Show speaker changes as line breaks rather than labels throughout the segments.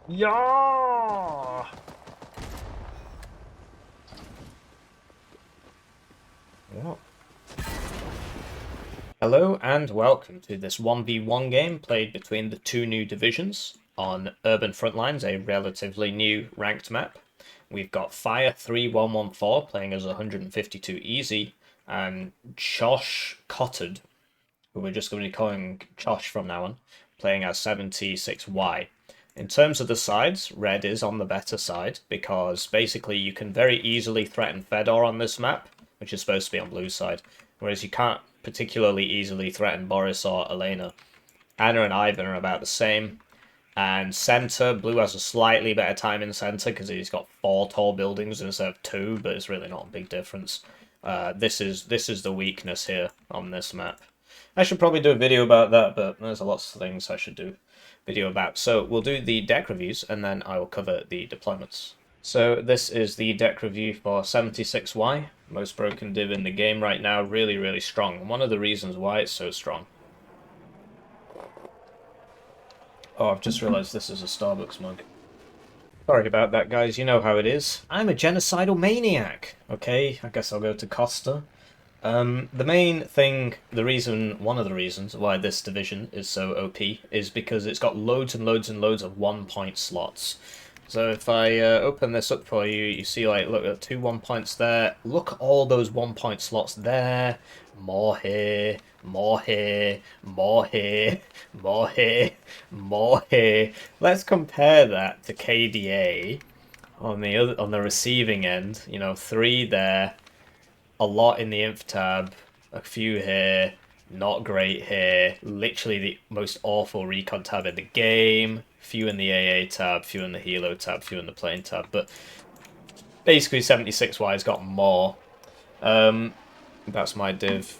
Yeah! What? Hello and welcome to this 1v1 game played between the two new divisions on Urban Frontlines, a relatively new ranked map. We've got Fire 3114 playing as 152 easy, and TschoschKotD, who we're just going to be calling Tschosch from now on, playing as 76Y. In terms of the sides, red is on the better side because basically you can very easily threaten Fedor on this map, which is supposed to be on blue side, whereas you can't particularly easily threaten Boris or Elena. Anna and Ivan are about the same, and center, blue has a slightly better time in center because he's got 4 tall buildings instead of 2, but it's really not a big difference. This is the weakness here on this map. I should probably do a video about that, but there's lots of things I should do video about. So we'll do the deck reviews, and then I will cover the deployments. So this is the deck review for 76Y, most broken div in the game right now, really, really strong. And one of the reasons why it's so strong. Oh, I've just realised this is a Starbucks mug. Sorry about that, guys. You know how it is. I'm a genocidal maniac. Okay, I guess I'll go to Costa. The main thing, one of the reasons why this division is so OP is because it's got loads and loads and loads of 1-point slots. So if I open this up for you, you see, like, look at 2 1-points there. Look at all those 1-point slots there. More here, more here, more here, more here, more here. Let's compare that to KDA on the receiving end. You know, 3 there, a lot in the inf tab, a few here, not great here, literally the most awful recon tab in the game, few in the AA tab, few in the helo tab, few in the plane tab, but basically 76Y's got more. That's my div.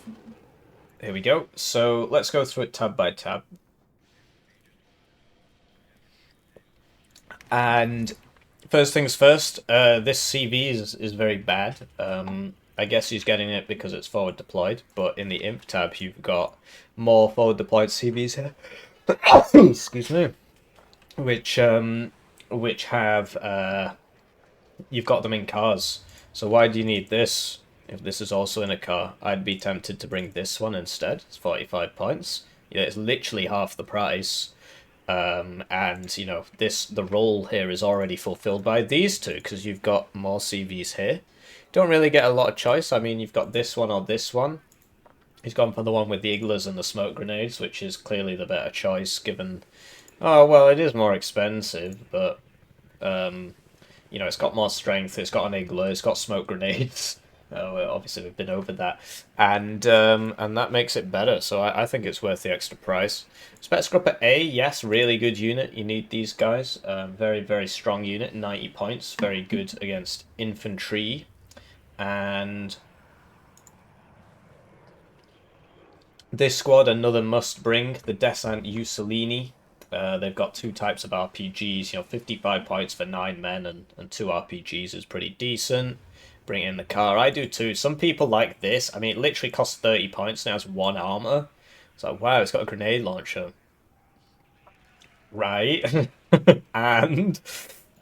Here we go. So let's go through it tab by tab. And first things first, this CV is very bad. I guess he's getting it because it's forward deployed, but in the imp tab you've got more forward deployed CVs here. Excuse me. Which have you've got them in cars. So why do you need this if this is also in a car? I'd be tempted to bring this one instead. It's 45 points. Yeah, it's literally half the price. And you know, the role here is already fulfilled by these two because you've got more CVs here. Don't really get a lot of choice. I mean, you've got this one or this one. He's gone for the one with the iglas and the smoke grenades, which is clearly the better choice given... Oh, well, it is more expensive, but, you know, it's got more strength, it's got an igla, it's got smoke grenades. Well, obviously, we've been over that. And that makes it better, so I think it's worth the extra price. Spetscrupper A, yes, really good unit. You need these guys. Very, very strong unit, 90 points. Very good against infantry. And this squad, another must bring, the Descent Ussolini. They've got 2 types of RPGs, you know, 55 points for 9 men and 2 RPGs is pretty decent. Bring it in the car. I do too. Some people like this. I mean, it literally costs 30 points now. It's 1 armor. It's like, wow, it's got a grenade launcher. Right. And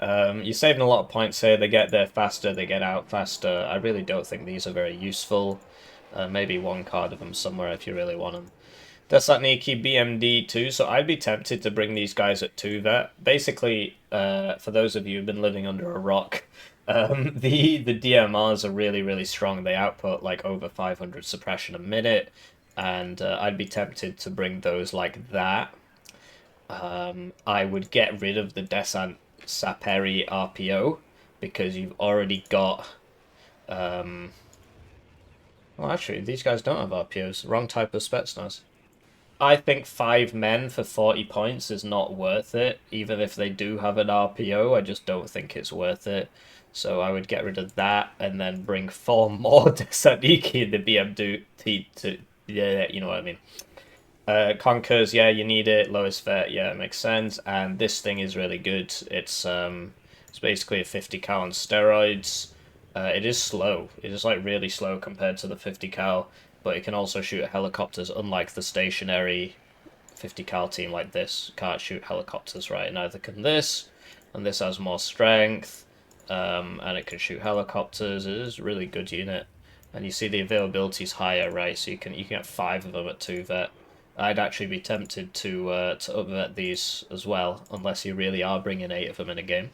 you're saving a lot of points here. They get there faster, they get out faster. I really don't think these are very useful. Maybe 1 card of them somewhere if you really want them. Desatniki BMD 2, so I'd be tempted to bring these guys at 2 vet. Basically, for those of you who've been living under a rock, the DMRs are really, really strong. They output like over 500 suppression a minute, and I'd be tempted to bring those like that. I would get rid of the Descent Saperi RPO, because you've already got... well, actually, these guys don't have RPOs. Wrong type of Spetsnaz. I think 5 men for 40 points is not worth it. Even if they do have an RPO, I just don't think it's worth it. So I would get rid of that and then bring 4 more Desaniki in the BMD to... Yeah, you know what I mean. Conkers, yeah, you need it. Lowest vet, yeah, it makes sense. And this thing is really good. It's basically a 50 cal on steroids. It is slow. It is like really slow compared to the 50 cal, but it can also shoot helicopters, unlike the stationary 50 cal team like this. Can't shoot helicopters, right? Neither can this. and this has more strength, and it can shoot helicopters. It is a really good unit, and you see the availability is higher, right? So you can get 5 of them at 2 vet. I'd actually be tempted to upvet these as well, unless you really are bringing 8 of them in a game.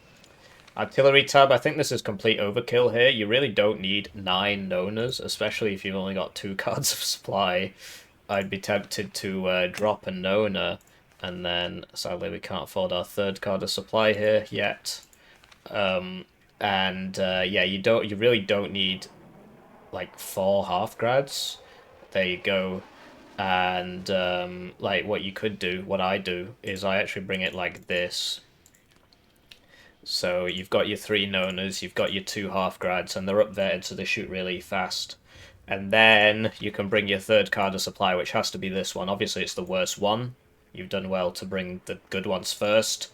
Artillery tab, I think this is complete overkill here. You really don't need 9 Nonas, especially if you've only got 2 cards of supply. I'd be tempted to drop a Nona, and then sadly we can't afford our 3rd card of supply here yet. Yeah, you really don't need like 4 half-grads. There you go. And like what you could do, what I do, is I actually bring it like this. So you've got your 3 Nonas, you've got your 2 half-grads, and they're up there, so they shoot really fast. And then you can bring your 3rd card of supply, which has to be this one. Obviously, it's the worst one. You've done well to bring the good ones first,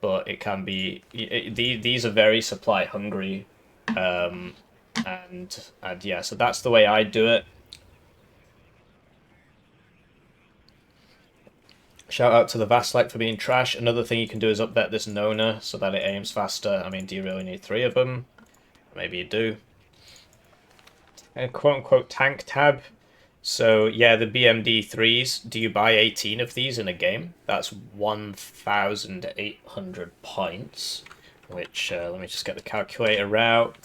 but it can be... these are very supply-hungry, and yeah, so that's the way I do it. Shout out to the Vaslek for being trash. Another thing you can do is upvet this Nona so that it aims faster. I mean, do you really need 3 of them? Maybe you do. And quote-unquote tank tab. So, yeah, the BMD-3s, do you buy 18 of these in a game? That's 1,800 points, which, let me just get the calculator out.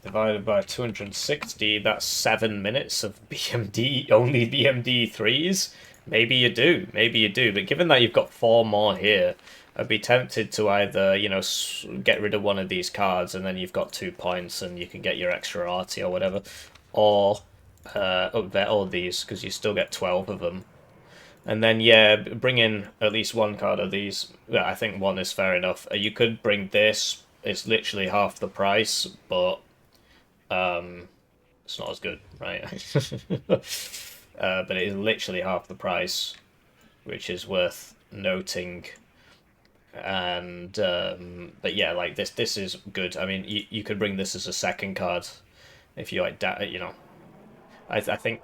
Divided by 260, that's 7 minutes of BMD, only BMD-3s. Maybe you do, but given that you've got 4 more here, I'd be tempted to either, you know, get rid of one of these cards and then you've got 2 points and you can get your extra arty or whatever, or upvet all these because you still get 12 of them. And then, yeah, bring in at least 1 card of these. Yeah, I think 1 is fair enough. You could bring this. It's literally half the price, but it's not as good, right? But it is literally half the price, which is worth noting. And but yeah, like this is good. I mean, you could bring this as a 2nd card if you like that. You know, I think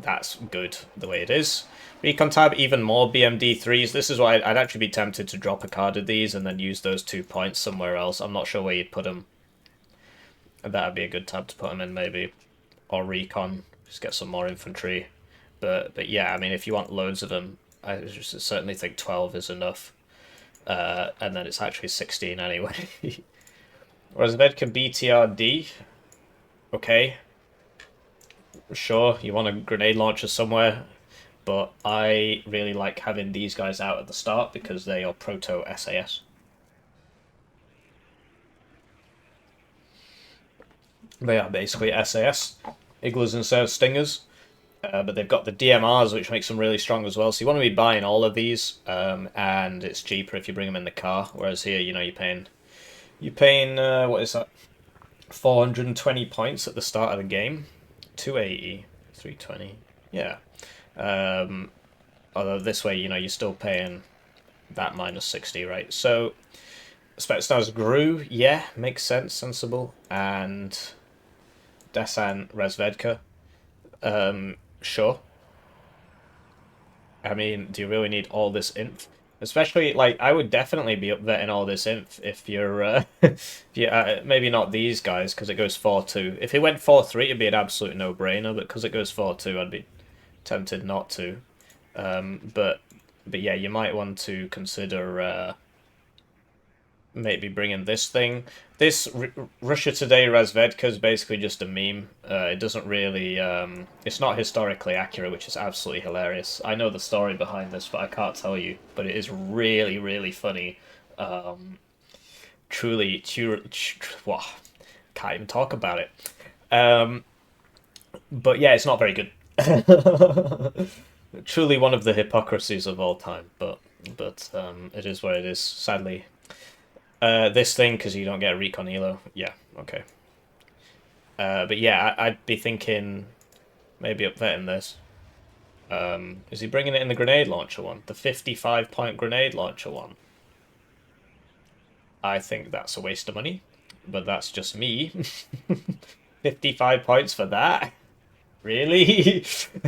that's good the way it is. Recon tab, even more BMD-3s. This is why I'd actually be tempted to drop a card of these and then use those 2 points somewhere else. I'm not sure where you'd put them. That'd be a good tab to put them in, maybe, or recon. Just get some more infantry. But yeah, I mean, if you want loads of them, I certainly think 12 is enough. And then it's actually 16 anyway. Whereas Vedka BTRD, okay. Sure, you want a grenade launcher somewhere, but I really like having these guys out at the start because they are proto-SAS. They are basically SAS, Igloos and Stingers. But they've got the DMRs, which makes them really strong as well. So you want to be buying all of these, and it's cheaper if you bring them in the car. Whereas here, you know, you're paying what is that? 420 points at the start of the game, 280, 320, yeah. Although this way, you know, you're still paying that minus 60, right? So Spetsnaz grew, yeah, makes sense, sensible, and Desan Resvedka. Sure. I mean, do you really need all this inf? Especially, like, I would definitely be upvetting all this inf if you're, maybe not these guys, because it goes 4-2. If it went 4-3, it'd be an absolute no-brainer, but because it goes 4-2, I'd be tempted not to. But yeah, you might want to consider, maybe bringing this thing. This Russia Today Razvedka is basically just a meme. It doesn't really... it's not historically accurate, which is absolutely hilarious. I know the story behind this, but I can't tell you. But it is really, really funny. Truly... Wow, can't even talk about it. But yeah, it's not very good. Truly one of the hypocrisies of all time. But it is what it is, sadly. This thing, because you don't get a recon elo. Yeah, okay. But yeah, I'd be thinking maybe upvetting this. Is he bringing it in the grenade launcher one? The 55-point grenade launcher one? I think that's a waste of money, but that's just me. 55 points for that? Really?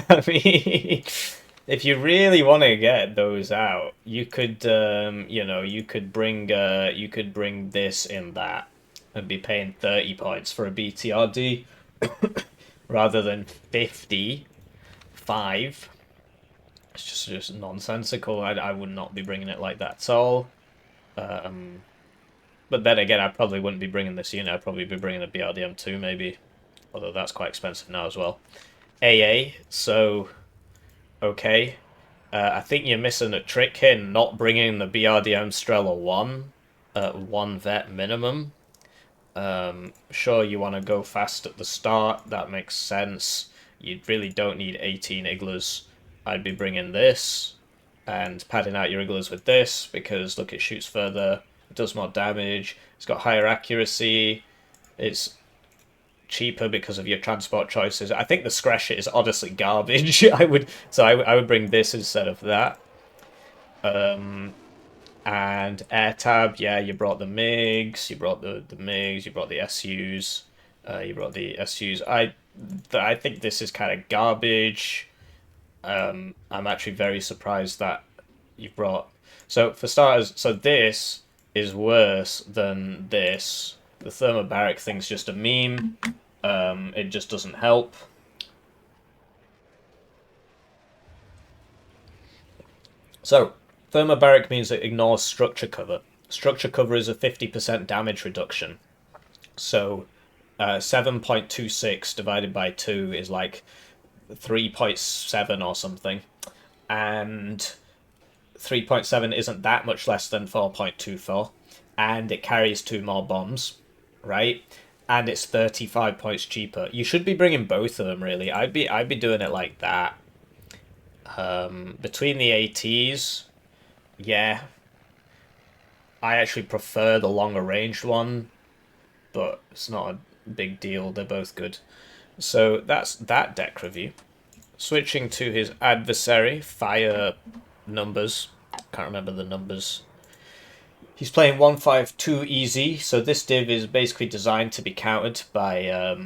I mean, if you really want to get those out, you could, you know, you could bring this in that, and be paying 30 points for a BTRD rather than 55. It's just nonsensical. I would not be bringing it like that at all. Um, but then again, I probably wouldn't be bringing this unit. I'd probably be bringing a BRDM2 maybe, although that's quite expensive now as well. AA, so okay. I think you're missing a trick here, not bringing the BRDM Strela 1 at 1 vet minimum. Sure, you want to go fast at the start, that makes sense. You really don't need 18 Iglas. I'd be bringing this and padding out your Iglas with this because, look, it shoots further, it does more damage, it's got higher accuracy, it's cheaper because of your transport choices. I think the Scresh is honestly garbage. I would bring this instead of that. And air tab, yeah, you brought the MiGs, you brought the MiGs, you brought the SUs, you brought the SUs. I think this is kind of garbage. I'm actually very surprised that you brought. So for starters, so this is worse than this. The thermobaric thing's just a meme. It just doesn't help. So thermobaric means it ignores structure cover. Structure cover is a 50% damage reduction. So 7.26 divided by 2 is like 3.7 or something. And 3.7 isn't that much less than 4.24. And it carries 2 more bombs, right? And it's 35 points cheaper. You should be bringing both of them, really. I'd be doing it like that. Between the ATs, yeah, I actually prefer the longer ranged one, but it's not a big deal. They're both good. So that's that deck review. Switching to his adversary, fire numbers. Can't remember the numbers. He's playing 152 easy, so this div is basically designed to be countered by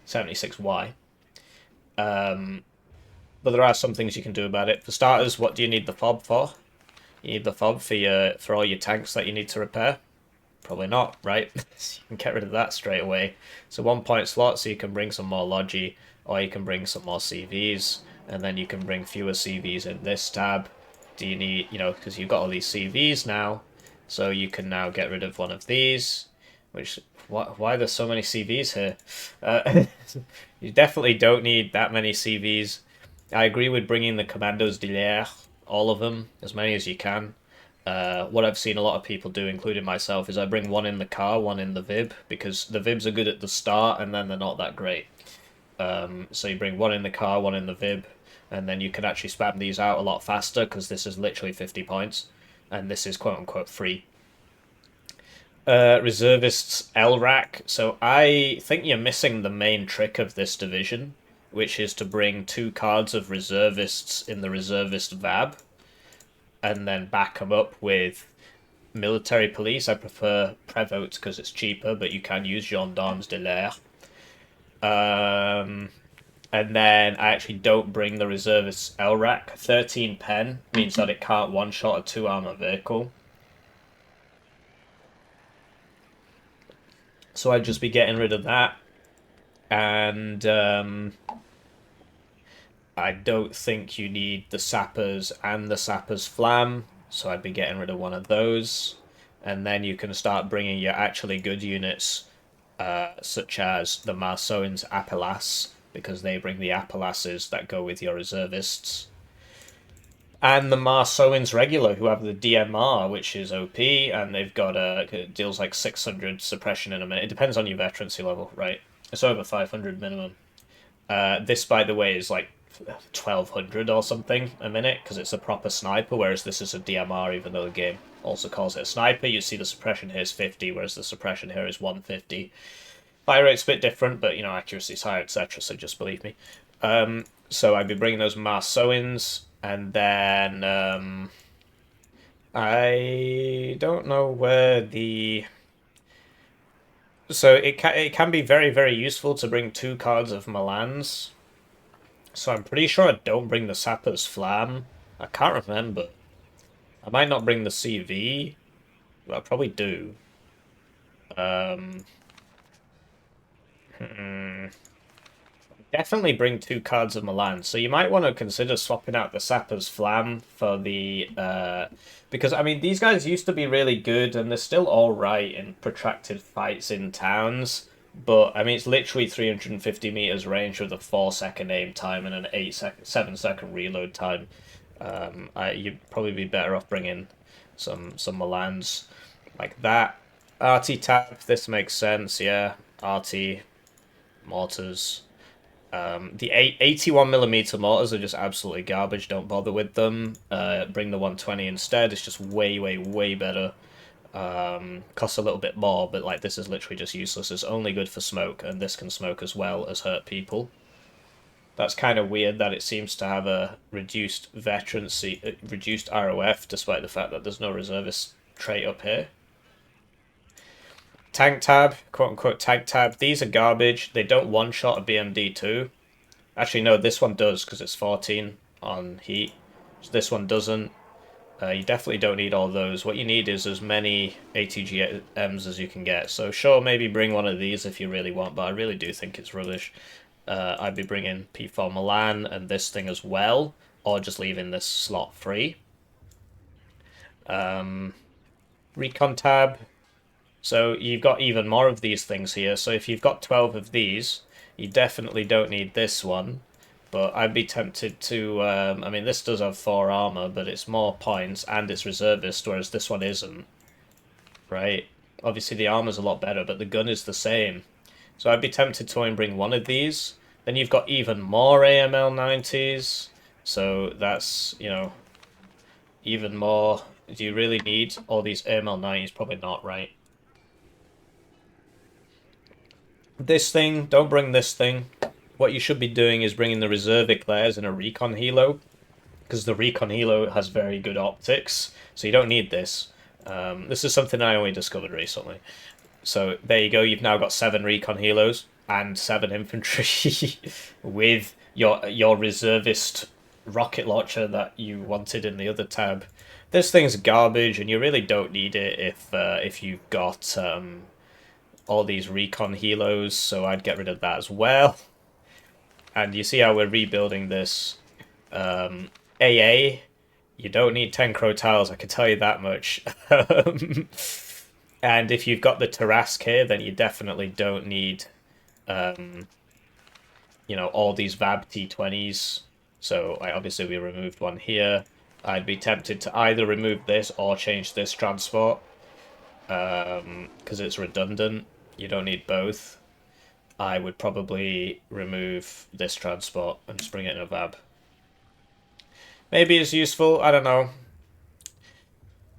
76Y. But there are some things you can do about it. For starters, what do you need the fob for? You need the fob for all your tanks that you need to repair? Probably not, right? So you can get rid of that straight away. So 1 point slot, so you can bring some more Logi, or you can bring some more CVs, and then you can bring fewer CVs in this tab. Do you need, you know, because you've got all these CVs now, so you can now get rid of one of these, which, why there's so many CVs here? You definitely don't need that many CVs. I agree with bringing the Commandos de l'air, all of them, as many as you can. What I've seen a lot of people do, including myself, is I bring one in the car, one in the Vib, because the Vibs are good at the start, and then they're not that great. So you bring one in the car, one in the Vib, and then you can actually spam these out a lot faster, because this is literally 50 points, and this is quote-unquote free. Reservists LRAC, so I think you're missing the main trick of this division, which is to bring 2 cards of reservists in the reservist VAB, and then back them up with military police. I prefer Prevost because it's cheaper, but you can use Gendarmes de l'air. And then I actually don't bring the reservists LRAC. 13 pen means that it can't one-shot a 2-armor vehicle. So I'd just be getting rid of that. And I don't think you need the sappers and the sappers flam, so I'd be getting rid of one of those. And then you can start bringing your actually good units, such as the Marceauins Appelas, because they bring the Appelasses that go with your reservists. And the Marceauins regular, who have the DMR, which is OP, and they've got it deals like 600 suppression in a minute. It depends on your veterancy level, right? It's over 500 minimum. This, by the way, is like 1200 or something a minute, because it's a proper sniper, whereas this is a DMR, even though the game also calls it a sniper. You see the suppression here is 50, whereas the suppression here is 150. Fire rate's a bit different, but, you know, accuracy's higher, etc., so just believe me. So I'd be bringing those Marceauins, and then I don't know where the... So it can be very, very useful to bring 2 cards of Milans, So I'm pretty sure I don't bring the Sapper's Flam. I can't remember. I might not bring the CV, but I probably do. Um, Definitely bring 2 cards of Milan. So you might want to consider swapping out the Sapper's Flam for the... because, I mean, these guys used to be really good, and they're still alright in protracted fights in towns. But, I mean, it's literally 350 meters range with a 4-second aim time and an 7-second reload time. You'd probably be better off bringing some Milans like that. Arty tap, this makes sense, yeah. Arty, mortars. The 81mm mortars are just absolutely garbage. Don't bother with them. Bring the 120 instead. It's just way, way, way better. Costs a little bit more, but like this is literally just useless. It's only good for smoke, and this can smoke as well as hurt people. That's kind of weird that it seems to have a reduced veterancy, reduced ROF, despite the fact that there's no reservist trait up here. Tank tab, quote-unquote tank tab. These are garbage. They don't one-shot a BMD2. Actually, no, this one does, because it's 14 on heat. So this one doesn't. You definitely don't need all those. What you need is as many ATGMs as you can get. So sure, maybe bring one of these if you really want, but I really do think it's rubbish. I'd be bringing P4 Milan and this thing as well, or just leaving this slot free. Recon tab. So you've got even more of these things here. So if you've got 12 of these, you definitely don't need this one. But I'd be tempted to... I mean, this does have 4 armor, but it's more points and it's reservist, whereas this one isn't. Right? Obviously the armor's a lot better, but the gun is the same. So I'd be tempted to only bring one of these. Then you've got even more AML 90s. So that's, you know, even more. Do you really need all these AML 90s? Probably not, right? This thing, don't bring this thing. What you should be doing is bringing the reserve eclairs and a recon helo, because the recon helo has very good optics, so you don't need this. This is something I only discovered recently. So there you go, you've now got 7 recon helos and 7 infantry with your reservist rocket launcher that you wanted in the other tab. This thing's garbage, and you really don't need it if you've got all these recon helos, so I'd get rid of that as well. And you see how we're rebuilding this. AA, you don't need 10 crow tiles, I can tell you that much. And if you've got the Tarask here, then you definitely don't need, you know, all these VAB T20s. So obviously we removed one here. I'd be tempted to either remove this or change this transport, because it's redundant. You don't need both. I would probably remove this transport and just bring it in a VAB. Maybe it's useful, I don't know.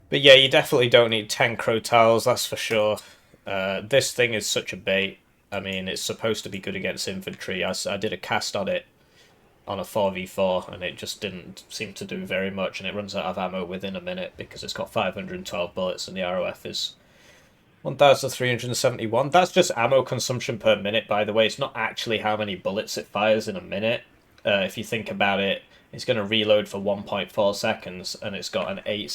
But yeah, you definitely don't need 10 crow tiles, that's for sure. This thing is such a bait. I mean, it's supposed to be good against infantry. I did a cast on it on a 4v4, and it just didn't seem to do very much, and it runs out of ammo within a minute because it's got 512 bullets and the ROF is 1,371. That's just ammo consumption per minute, by the way. It's not actually how many bullets it fires in a minute. If you think about it, it's going to reload for 1.4 seconds, and it's got an 8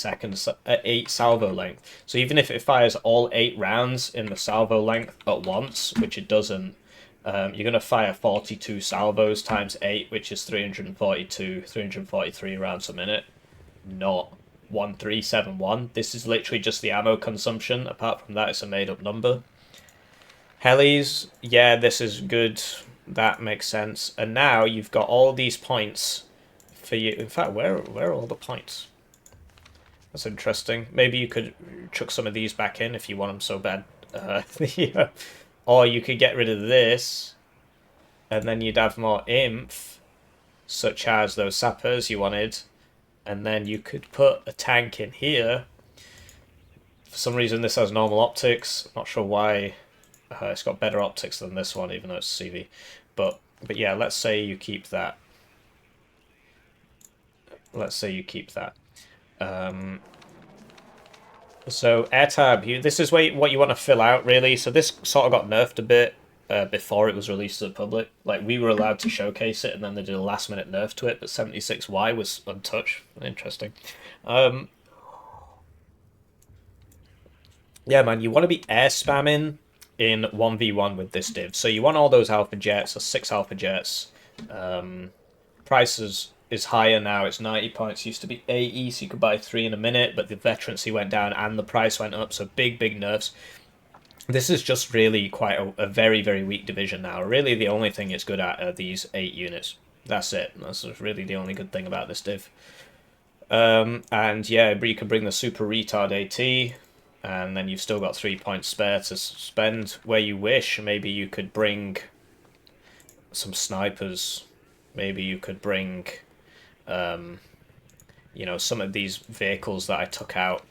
salvo length. So even if it fires all 8 rounds in the salvo length at once, which it doesn't, you're going to fire 42 salvos times 8, which is 343 rounds a minute. Not 1371. This is literally just the ammo consumption. Apart from that, it's a made-up number. Helis, yeah, this is good. That makes sense. And now you've got all these points for you. In fact, where are all the points? That's interesting. Maybe you could chuck some of these back in if you want them so bad. Yeah. Or you could get rid of this, and then you'd have more inf, such as those sappers you wanted. And then you could put a tank in here. For some reason this has normal optics. Not sure why. It's got better optics than this one, even though it's CV. But yeah, let's say you keep that. Let's say you keep that. So air tab, this is what you want to fill out, really. So this sort of got nerfed a bit. before it was released to the public. Like, we were allowed to showcase it, and then they did a last-minute nerf to it, but 76Y was untouched. Interesting. Um, yeah, man, you want to be air spamming in 1v1 with this div. So you want all those alpha jets, or 6 alpha jets. Price is higher now. It's 90 points. Used to be 80, so you could buy 3 in a minute, but the veterancy went down and the price went up, so big nerfs. This is just really quite a very, very weak division now. Really, the only thing it's good at are these 8 units. That's it. That's really the only good thing about this div. And yeah, you can bring the super retard AT, and then you've still got 3 points spare to spend where you wish. Maybe you could bring some snipers. Maybe you could bring, you know, some of these vehicles that I took out.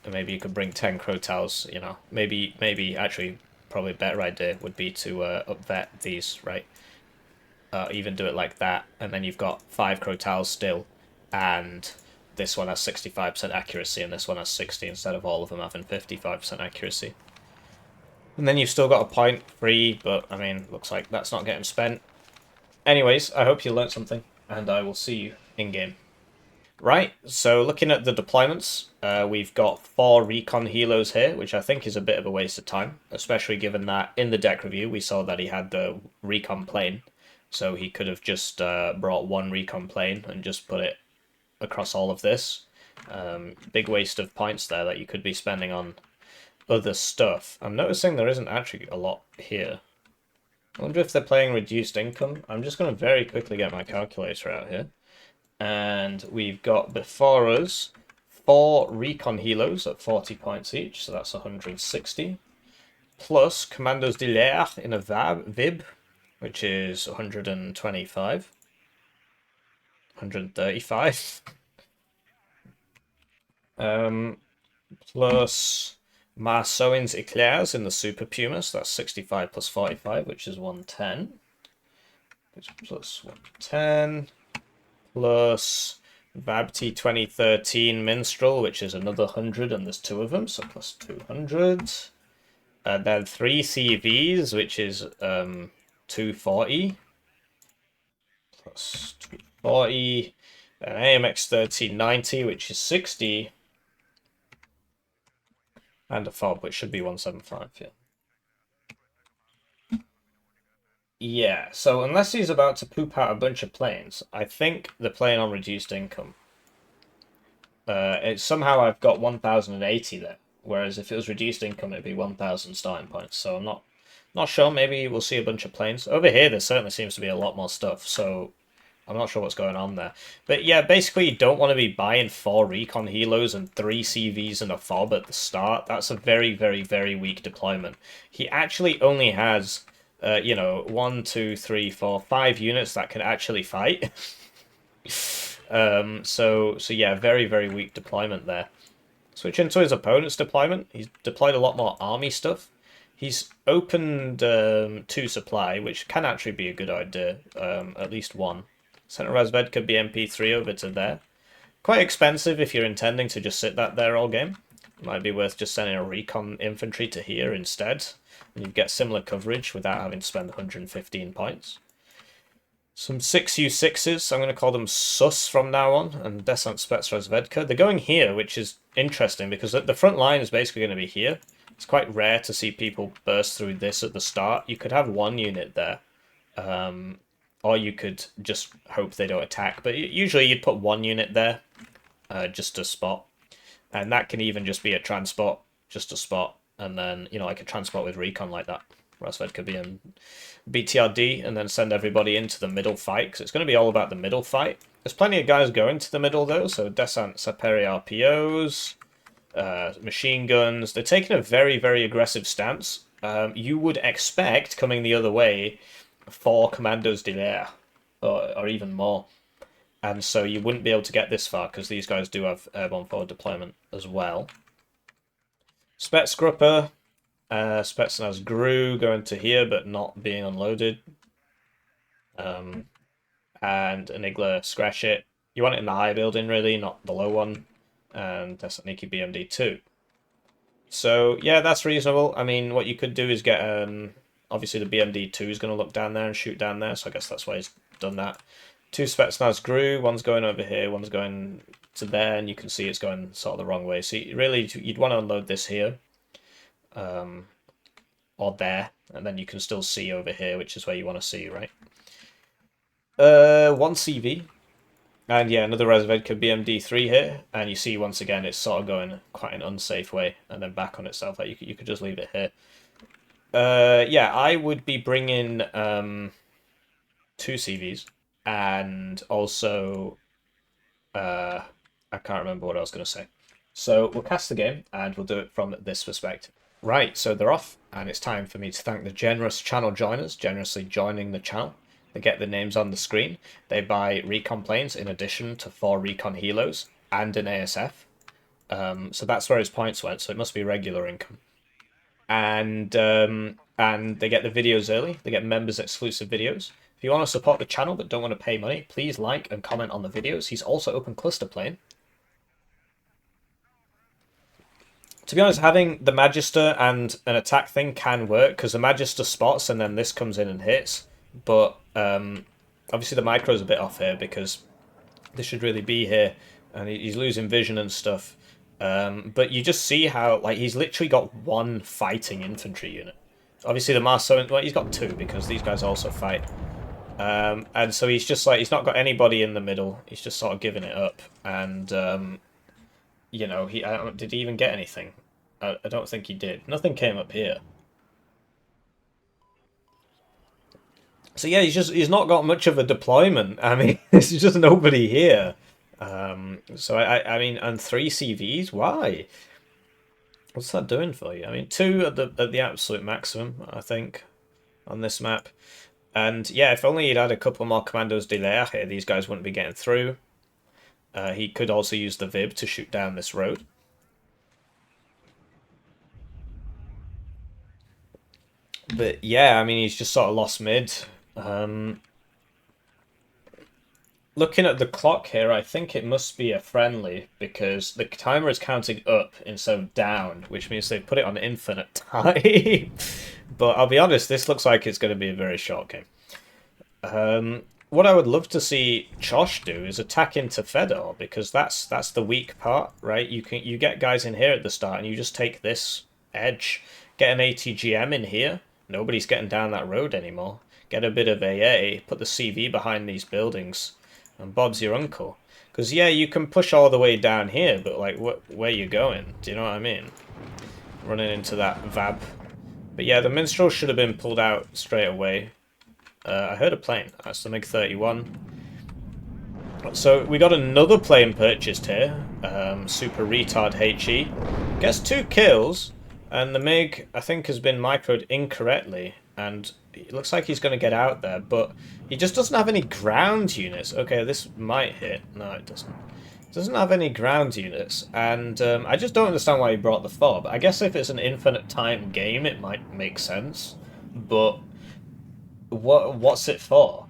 And maybe you could bring 10 Crotals, you know. Maybe actually, probably a better idea would be to upvet these, right? Even do it like that, and then you've got 5 Crotals still, and this one has 65% accuracy, and this one has 60, instead of all of them having 55% accuracy. And then you've still got a point free, but, I mean, looks like that's not getting spent. Anyways, I hope you learned something, and I will see you in-game. Right, so looking at the deployments, we've got 4 recon helos here, which I think is a bit of a waste of time, especially given that in the deck review we saw that he had the recon plane, so he could have just brought 1 recon plane and just put it across all of this. Big waste of points there that you could be spending on other stuff. I'm noticing there isn't actually a lot here. I wonder if they're playing reduced income. I'm just going to very quickly get my calculator out here. And we've got before us 4 recon helos at 40 points each, so that's 160. Plus Commandos de l'air in a VIB, which is 125. 135. Plus Marceau's Eclairs in the Super Puma, so that's 65 plus 45, which is 110. Plus 110. Plus Vabti 2013 Minstrel, which is another 100, and there's 2 of them, so plus 200. And then 3 CVs, which is 240. Plus 240. Then AMX 1390, which is 60. And a fob, which should be 175, yeah. Yeah, so unless he's about to poop out a bunch of planes, I think they're playing on reduced income. It's somehow I've got 1,080 there, whereas if it was reduced income, it'd be 1,000 starting points. So I'm not sure. Maybe we'll see a bunch of planes over here. There certainly seems to be a lot more stuff. So I'm not sure what's going on there. But yeah, basically you don't want to be buying 4 recon helos and 3 CVs and a fob at the start. That's a very, very, very weak deployment. He actually only has. You know, 1, 2, 3, 4, 5 units that can actually fight. So yeah, very, very weak deployment there. Switch into his opponent's deployment. He's deployed a lot more army stuff. He's opened 2 supply, which can actually be a good idea. At least 1. Center Razvedka BMP3 over to there. Quite expensive if you're intending to just sit that there all game. Might be worth just sending a recon infantry to here instead. And you get similar coverage without having to spend 115 points. Some 6U6s, I'm going to call them SUS from now on, and Desant Spetsrazvedka. They're going here, which is interesting, because the front line is basically going to be here. It's quite rare to see people burst through this at the start. You could have 1 unit there, or you could just hope they don't attack. But usually you'd put 1 unit there, just to spot. And that can even just be a transport, just to spot. And then, you know, like a transport with recon like that. Razved could be in BTRD and then send everybody into the middle fight, because it's going to be all about the middle fight. There's plenty of guys going to the middle, though, so Desant Saperi RPOs, machine guns. They're taking a very, very aggressive stance. You would expect, coming the other way, 4 Commandos de l'air, or even more. And so you wouldn't be able to get this far, because these guys do have airborne forward deployment as well. Spetsgrupper, Spetsnaz Gru going to here, but not being unloaded. And Enigla Scratch It. You want it in the high building, really, not the low one. And Thessaloniki BMD 2. So, yeah, that's reasonable. I mean, what you could do is get Obviously, the BMD-2 is going to look down there and shoot down there, so I guess that's why he's done that. 2 Spetsnaz GRU, one's going over here, one's going to there, and you can see it's going sort of the wrong way. So you'd want to unload this here, or there, and then you can still see over here, which is where you want to see, right? 1 CV, and yeah, another Resvedka BMD-3 here, and you see once again it's sort of going quite an unsafe way, and then back on itself. Like you could just leave it here. Yeah, I would be bringing 2 CVs, and also I can't remember what I was going to say. So we'll cast the game, and we'll do it from this perspective. Right, so they're off, and it's time for me to thank the generous channel joiners, generously joining the channel. They get their names on the screen. They buy recon planes in addition to 4 recon helos and an ASF. So that's where his points went, so it must be regular income. And they get the videos early. They get members exclusive videos. If you want to support the channel but don't want to pay money, please like and comment on the videos. He's also open cluster plane. To be honest, having the Magister and an attack thing can work, because the Magister spots and then this comes in and hits. But obviously the micro's a bit off here, because this should really be here, and he's losing vision and stuff. But you just see how, like, he's literally got 1 fighting infantry unit. Obviously the Marceau, well, he's got 2, because these guys also fight. And so he's just like, he's not got anybody in the middle. He's just sort of giving it up. And, you know, did he even get anything? I don't think he did. Nothing came up here. So yeah, he's not got much of a deployment. I mean, there's just nobody here. So I mean, and 3 CVs? Why? What's that doing for you? I mean, 2 at the absolute maximum, I think, on this map. And yeah, if only he'd had a couple more Commandos de l'air here, these guys wouldn't be getting through. He could also use the Vib to shoot down this road. But yeah, I mean, he's just sort of lost mid. Looking at the clock here, I think it must be a friendly, because the timer is counting up instead of down, which means they put it on infinite time. But I'll be honest, this looks like it's going to be a very short game. What I would love to see Tschosch do is attack into Fedor, because that's the weak part, right? You get guys in here at the start, and you just take this edge, get an ATGM in here. Nobody's getting down that road anymore. Get a bit of AA, put the CV behind these buildings, and Bob's your uncle. Because, yeah, you can push all the way down here, but, like, where you going? Do you know what I mean? Running into that VAB. But, yeah, the Minstrel should have been pulled out straight away. I heard a plane. That's the MiG-31. So, we got another plane purchased here. Super Retard HE. Gets 2 kills. And the MiG, I think, has been microed incorrectly, and it looks like he's going to get out there, but he just doesn't have any ground units. Okay, this might hit. No, it doesn't. It doesn't have any ground units, and I just don't understand why he brought the fob. I guess if it's an infinite time game, it might make sense, but what's it for?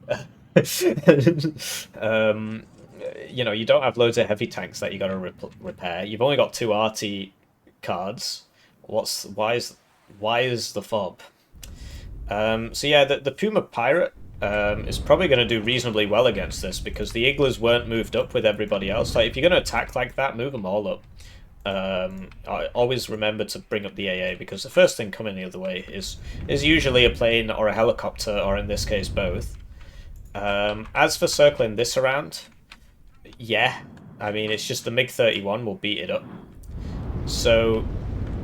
You know, you don't have loads of heavy tanks that you got to repair. You've only got 2 RT cards. Why is the fob? So yeah, the Puma Pirate is probably going to do reasonably well against this, because the Iglas weren't moved up with everybody else. Like, if you're going to attack like that, move them all up. I always remember to bring up the AA, because the first thing coming the other way is usually a plane or a helicopter, or in this case both. As for circling this around, yeah, I mean, it's just the MiG-31 will beat it up. So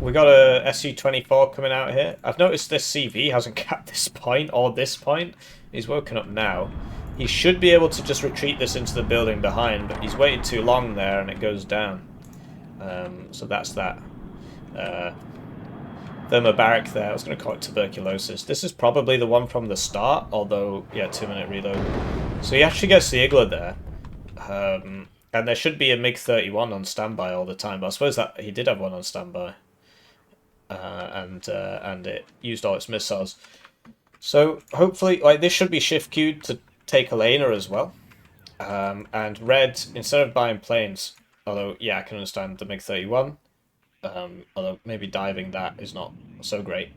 we got a SU-24 coming out here. I've noticed this CV hasn't capped this point or this point. He's woken up now. He should be able to just retreat this into the building behind, but he's waited too long there and it goes down. So that's that. Thermobaric there. I was going to call it tuberculosis. This is probably the one from the start, although, yeah, 2-minute reload. So he actually gets the Igla there. And there should be a MiG-31 on standby all the time, but I suppose that he did have one on standby. And it used all its missiles. So hopefully, like, this should be shift queued to take a laner as well. And red, instead of buying planes, although yeah, I can understand the MiG-31. Although maybe diving that is not so great.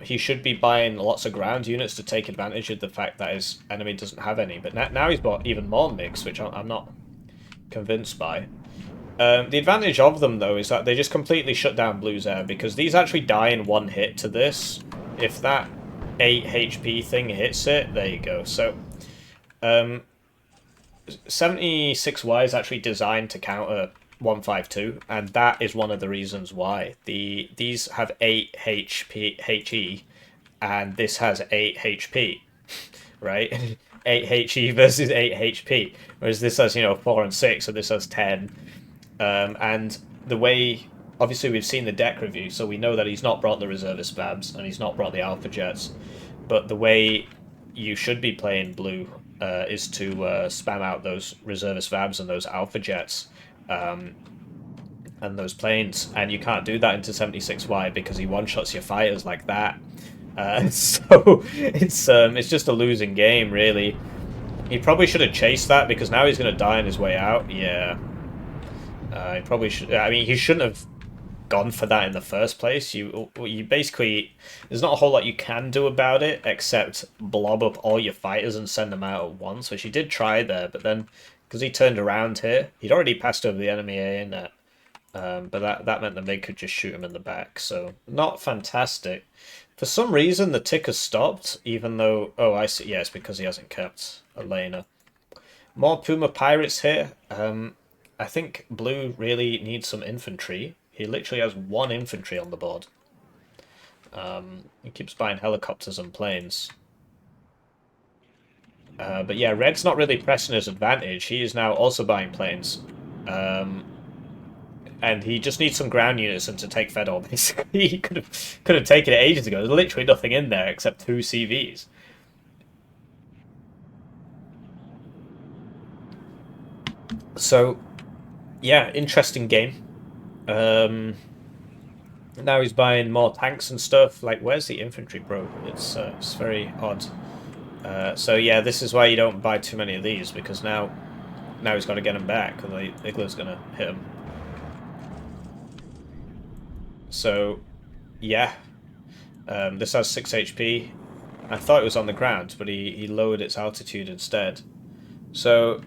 he should be buying lots of ground units to take advantage of the fact that his enemy doesn't have any. But now he's bought even more MiGs, which I'm not convinced by. The advantage of them, though, is that they just completely shut down Blue's air, because these actually die in one hit to this. If that 8 HP thing hits it, there you go. So, 76Y is actually designed to counter 152, and that is one of the reasons why. These have 8 HP, HE, and this has 8 HP, right? 8 HE versus 8 HP, whereas this has, 4 and 6, so this has 10. And the way, obviously we've seen the deck review, so we know that he's not brought the reservist Babs, and he's not brought the Alpha Jets, but the way you should be playing Blue is to spam out those reservist Vabs and those Alpha Jets and those planes, and you can't do that into 76Y because he one-shots your fighters like that. So it's just a losing game, really. He probably should have chased that, because now he's going to die on his way out. Yeah. He probably should. I mean, he shouldn't have gone for that in the first place. You basically, there's not a whole lot you can do about it except blob up all your fighters and send them out at once, which he did try there, but then because he turned around here, he'd already passed over the enemy A net, but that meant the MiG could just shoot him in the back. So not fantastic. For some reason, the ticker stopped, even though... Oh, I see. Yeah, it's because he hasn't kept a laner. More Puma Pirates here. I think Blue really needs some infantry. He literally has 1 infantry on the board. He keeps buying helicopters and planes. But yeah, Red's not really pressing his advantage. He is now also buying planes. And he just needs some ground units and to take Fedor, basically. He could have taken it ages ago. There's literally nothing in there except 2 CVs. So, yeah, interesting game. Now he's buying more tanks and stuff. Like, where's the infantry, bro? It's very odd. So yeah, this is why you don't buy too many of these, because now he's got to get them back, or the Igla's going to hit him. So, yeah. This has 6 HP. I thought it was on the ground, but he lowered its altitude instead. So,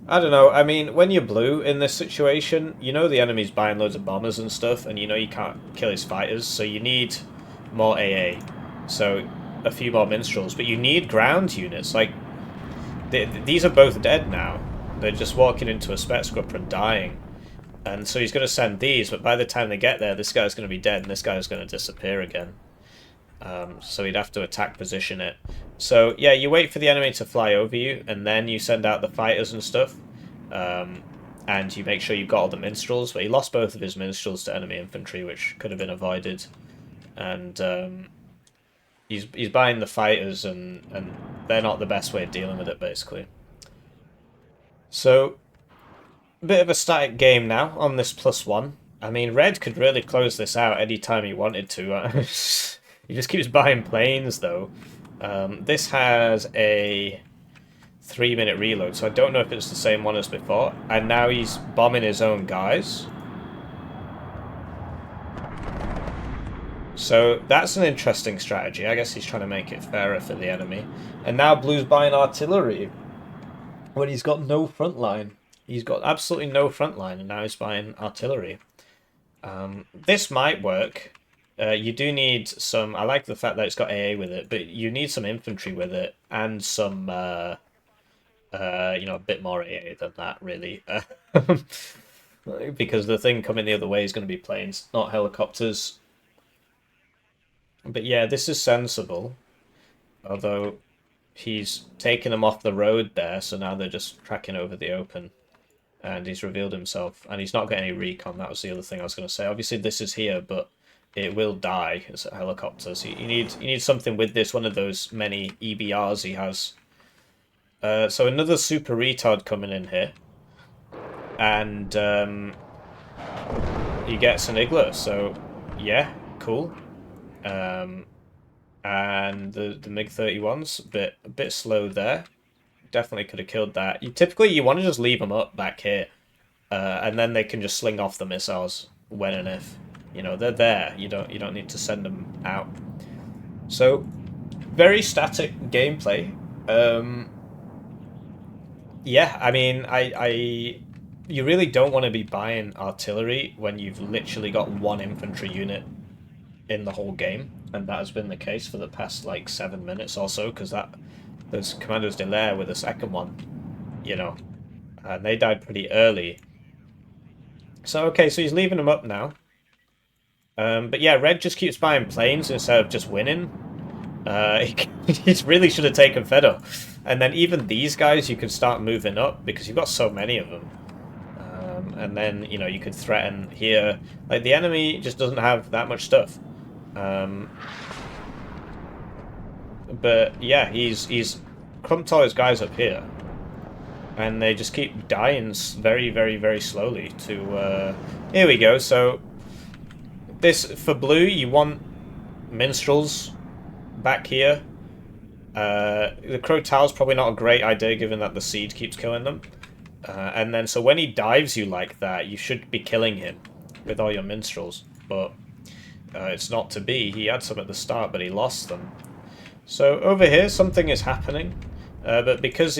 I don't know. I mean, when you're Blue in this situation, you know the enemy's buying loads of bombers and stuff, and you know you can't kill his fighters, so you need more AA. So, a few more minstrels, but you need ground units. Like, these are both dead now. They're just walking into a spec scrupper and dying. And so he's going to send these, but by the time they get there, this guy's going to be dead, and this guy's going to disappear again. So he'd have to attack position it. So, yeah, you wait for the enemy to fly over you, and then you send out the fighters and stuff. And you make sure you've got all the minstrels, but he lost both of his minstrels to enemy infantry, which could have been avoided. And he's buying the fighters, and they're not the best way of dealing with it, basically. So, bit of a static game now on this +1. I mean, Red could really close this out anytime he wanted to. He just keeps buying planes, though. This has a 3-minute reload, so I don't know if it's the same one as before. And now he's bombing his own guys. So that's an interesting strategy. I guess he's trying to make it fairer for the enemy. And now Blue's buying artillery when he's got no front line. He's got absolutely no front line, and now he's buying artillery. This might work. You do need some... I like the fact that it's got AA with it, but you need some infantry with it, and some, a bit more AA than that, really. Because the thing coming the other way is going to be planes, not helicopters. But yeah, this is sensible. Although, he's taken them off the road there, so now they're just tracking over the open. And he's revealed himself, and he's not got any recon. That was the other thing I was going to say. Obviously, this is here, but it will die as a helicopter. So you need something with this, one of those many EBRs he has. So another super retard coming in here, and he gets an Igla. So yeah, cool. And the MiG-31's a bit slow there. Definitely could have killed that. You want to just leave them up back here, and then they can just sling off the missiles when and if You know, they're there. You don't need to send them out. So very static gameplay. Yeah, I mean, you really don't want to be buying artillery when you've literally got one infantry unit in the whole game, and that has been the case for the past like 7 minutes or so, because those commandos de l'air with the second one, you know, and they died pretty early. So okay, so he's leaving them up now. But yeah, Red just keeps buying planes instead of just winning. He really should have taken Fedor. And then even these guys you can start moving up because you've got so many of them. And then, you know, you could threaten here. Like, the enemy just doesn't have that much stuff. But yeah, he's clumped all his guys up here. And they just keep dying very, very, very slowly to... Here we go, so... For blue, you want minstrels back here. The Crotal's probably not a great idea given that the seed keeps killing them. And then, so when he dives you like that, you should be killing him with all your minstrels. But it's not to be. He had some at the start, but he lost them. So over here, something is happening. But because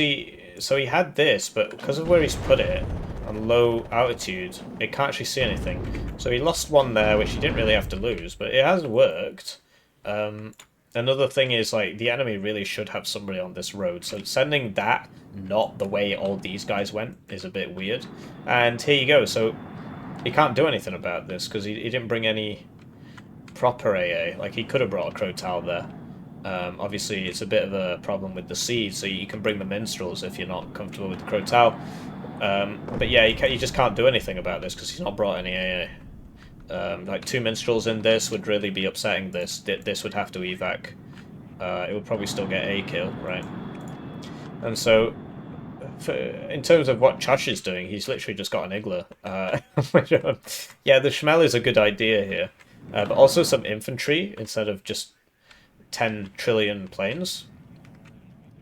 So he had this, but because of where he's put it, on low altitude, it can't actually see anything. So he lost one there, which he didn't really have to lose, but it has worked. Another thing is, like, the enemy really should have somebody on this road, so sending that not the way all these guys went is a bit weird. And here you go, so he can't do anything about this, because he didn't bring any proper AA. Like, he could have brought a Crotal there. Obviously, it's a bit of a problem with the seed, so you can bring the minstrels if you're not comfortable with the Crotal. But yeah, you just can't do anything about this because he's not brought any AA. Like 2 minstrels in this would really be upsetting this. This would have to evac. It would probably still get a kill, right? And so, in terms of what Tschosch is doing, he's literally just got an Igla. Yeah, the Schmel is a good idea here. But also some infantry instead of just 10 trillion planes.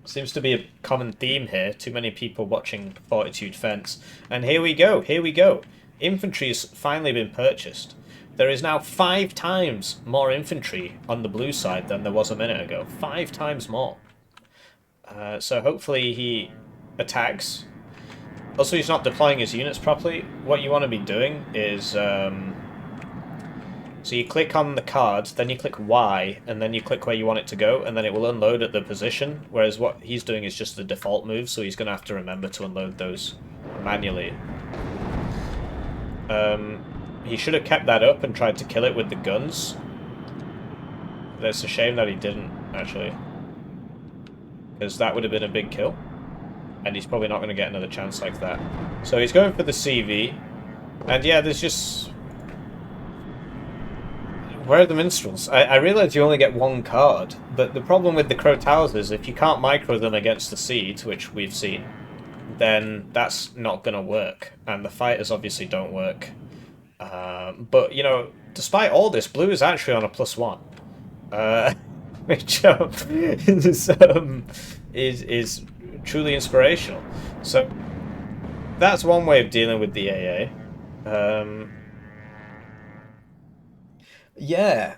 Seems to be a common theme here. Too many people watching Fortitude Fence. And here we go, here we go. Infantry has finally been purchased. There is now 5 times more infantry on the blue side than there was a minute ago. 5 times more. So hopefully he attacks. Also, he's not deploying his units properly. What you want to be doing is... So you click on the card, then you click Y, and then you click where you want it to go, and then it will unload at the position, whereas what he's doing is just the default move, so he's going to have to remember to unload those manually. He should have kept that up and tried to kill it with the guns. It's a shame that he didn't, actually. Because that would have been a big kill. And he's probably not going to get another chance like that. So he's going for the CV. And yeah, there's just... Where are the minstrels? I realise you only get 1 card, but the problem with the Crotals is if you can't micro them against the seeds, which we've seen, then that's not going to work. And the fighters obviously don't work. But, you know, despite all this, blue is actually on a +1. Which is truly inspirational. So, that's one way of dealing with the AA. Yeah,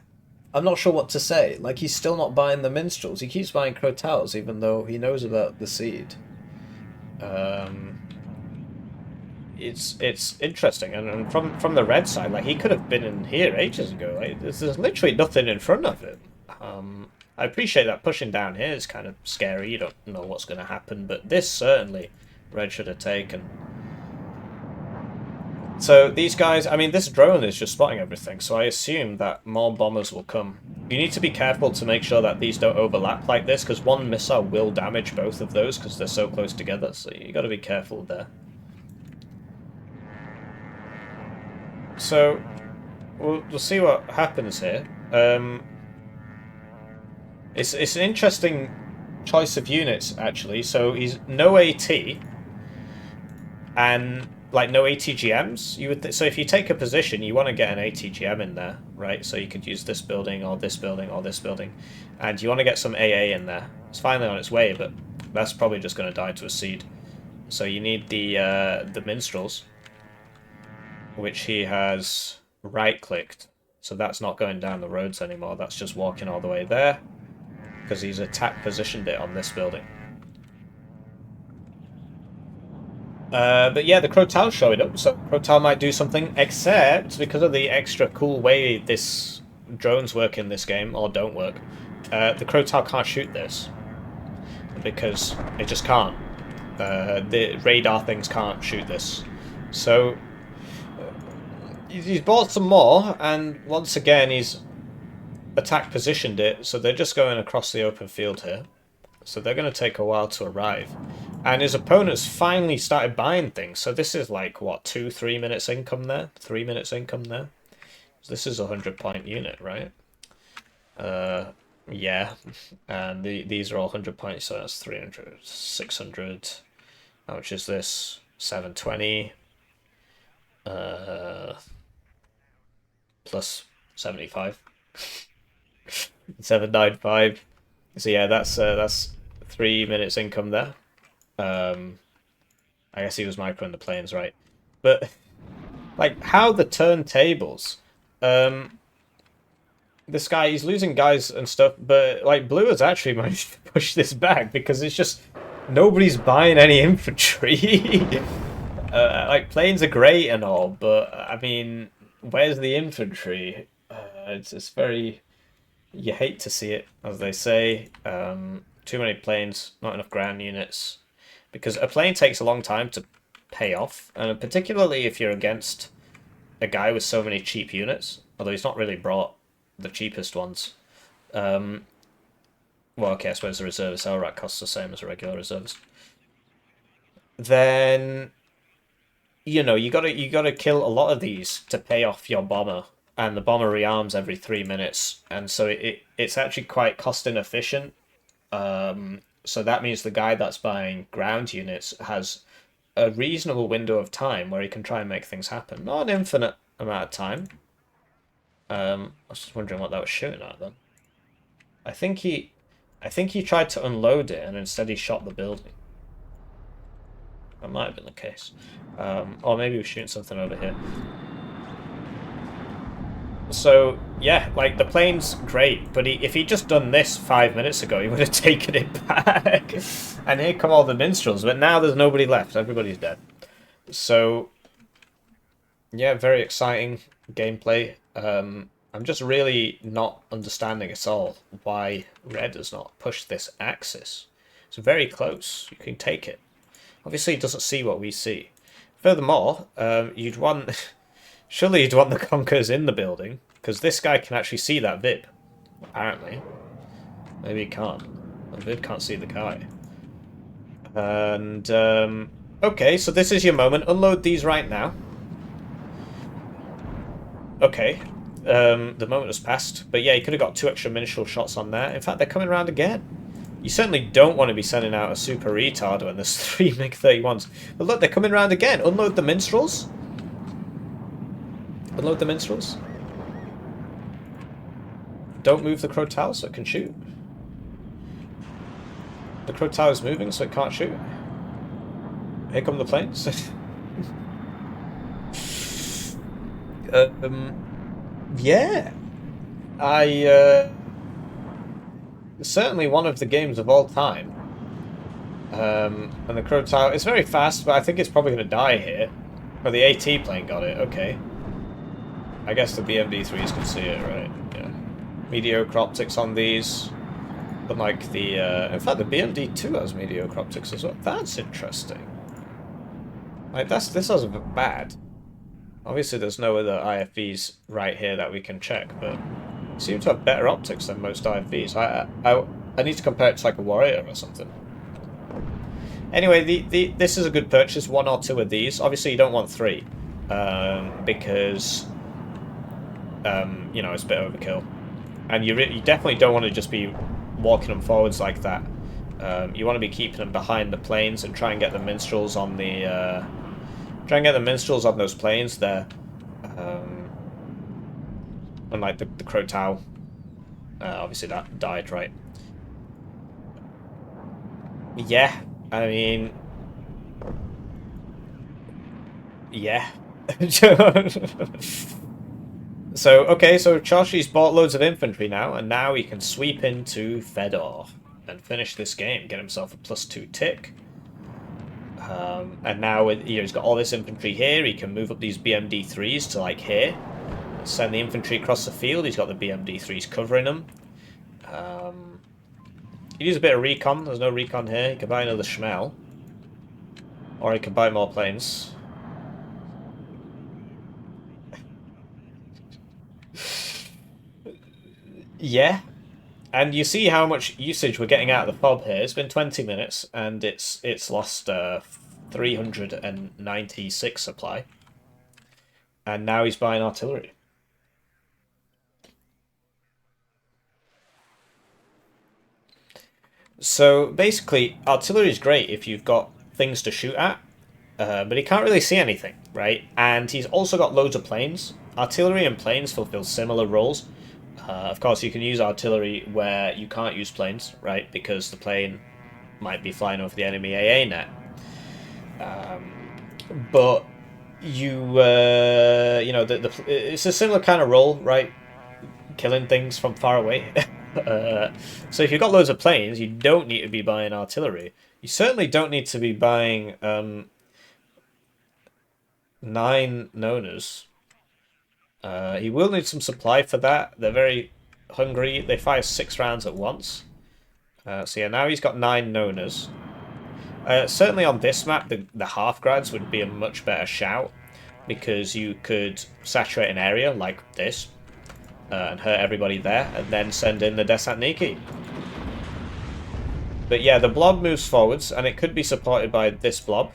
I'm not sure what to say. Like, he's still not buying the minstrels. He keeps buying Crotals, even though he knows about the seed. It's interesting, and from the red side, like, he could have been in here ages ago. Like, there's literally nothing in front of him. I appreciate that pushing down here is kind of scary. You don't know what's going to happen, but this certainly red should have taken. So these guys, I mean, this drone is just spotting everything, so I assume that more bombers will come. You need to be careful to make sure that these don't overlap like this, because one missile will damage both of those because they're so close together, so you got to be careful there. So, we'll see what happens here. It's an interesting choice of units, actually. So he's no AT, and like no ATGMs. So if you take a position, you want to get an ATGM in there, right? So you could use this building or this building or this building, and you want to get some AA in there. It's finally on its way, but that's probably just going to die to a seed. So you need the minstrels, which he has right-clicked. So that's not going down the roads anymore. That's just walking all the way there. Because he's attack positioned it on this building. But yeah, the Crotal's showing up, so Crotal might do something, except because of the extra cool way this drones work in this game, or don't work, the Crotal can't shoot this. Because it just can't. The radar things can't shoot this. So, he's bought some more, and once again he's attack positioned it, so they're just going across the open field here. So they're going to take a while to arrive. And his opponent's finally started buying things. So this is like, what, 2-3 minutes income there? 3 minutes income there? So this is a 100-point unit, right? Yeah. And these are all 100 points, so that's 300, 600. How much is this? 720. Plus 75. 795. So yeah, that's 3 minutes income there. I guess he was microing the planes, right? But like, how the turntables? This guy, he's losing guys and stuff, but like Blue has actually managed to push this back because it's just nobody's buying any infantry. Like, planes are great and all, but I mean, where's the infantry? It's very. You hate to see it, as they say. Too many planes, not enough ground units. Because a plane takes a long time to pay off, and particularly if you're against a guy with so many cheap units, although he's not really brought the cheapest ones. Well, okay, I suppose the reservist LRAC costs the same as a regular reservist. Then, you know, you gotta kill a lot of these to pay off your bomber. And the bomber rearms every 3 minutes, and so it's actually quite cost inefficient. So that means the guy that's buying ground units has a reasonable window of time where he can try and make things happen. Not an infinite amount of time. I was just wondering what that was shooting at then. I think he tried to unload it and instead he shot the building. That might have been the case. Or maybe he was shooting something over here. So, yeah, like, the plane's great, but if he'd just done this 5 minutes ago, he would have taken it back. And here come all the minstrels, but now there's nobody left. Everybody's dead. So, yeah, very exciting gameplay. I'm just really not understanding at all why Red has not pushed this axis. It's very close. You can take it. Obviously, it doesn't see what we see. Furthermore, you'd want... Surely you'd want the Conkers in the building, because this guy can actually see that VIP, apparently. Maybe he can't. The VIP can't see the guy. And, okay, so this is your moment. Unload these right now. Okay. The moment has passed. But yeah, you could have got 2 extra minstrel shots on there. In fact, they're coming around again. You certainly don't want to be sending out a super retard when there's 3 MiG-31s. But look, they're coming around again. Unload the minstrels. Unload the minstrels. Don't move the Crotal so it can shoot. The Crotal is moving so it can't shoot. Here come the planes. Yeah. Certainly one of the games of all time. And the Crotal, it's very fast, but I think it's probably going to die here. Oh, the AT plane got it, okay. I guess the BMD3s can see it, right? Yeah. Mediocre optics on these. Unlike the, in fact, the BMD2 has mediocre optics as well. That's interesting. Like, this isn't bad. Obviously, there's no other IFVs right here that we can check, but it seems to have better optics than most IFVs. I need to compare it to, like, a Warrior or something. Anyway, this is a good purchase. 1 or 2 of these. Obviously, you don't want 3. Because... you know, it's a bit overkill. And you definitely don't want to just be walking them forwards like that. You want to be keeping them behind the planes and try and get the minstrels on the... try and get the minstrels on those planes there. Unlike the Crotal. Obviously that died, right? Yeah, I mean... Yeah. So, okay, so Choshi's bought loads of infantry now, and now he can sweep into Fedor and finish this game, get himself a +2 tick. And now he's got all this infantry here, he can move up these BMD-3s to, like, here. Send the infantry across the field, he's got the BMD-3s covering him. He needs a bit of recon, there's no recon here, he can buy another Schmel. Or he can buy more planes. Yeah. And you see how much usage we're getting out of the fob here. It's been 20 minutes, and it's lost 396 supply. And now he's buying artillery. So basically, artillery is great if you've got things to shoot at, but he can't really see anything, right? And he's also got loads of planes. Artillery and planes fulfill similar roles. Of course, you can use artillery where you can't use planes, right? Because the plane might be flying over the enemy AA net. But you know, it's a similar kind of role, right? Killing things from far away. So if you've got loads of planes, you don't need to be buying artillery. You certainly don't need to be buying 9 Nonas. He will need some supply for that. They're very hungry. They fire 6 rounds at once. So yeah, now he's got 9 Nonas. Certainly on this map, the half-grads would be a much better shout, because you could saturate an area like this and hurt everybody there, and then send in the Desantniki. But yeah, the blob moves forwards, and it could be supported by this blob.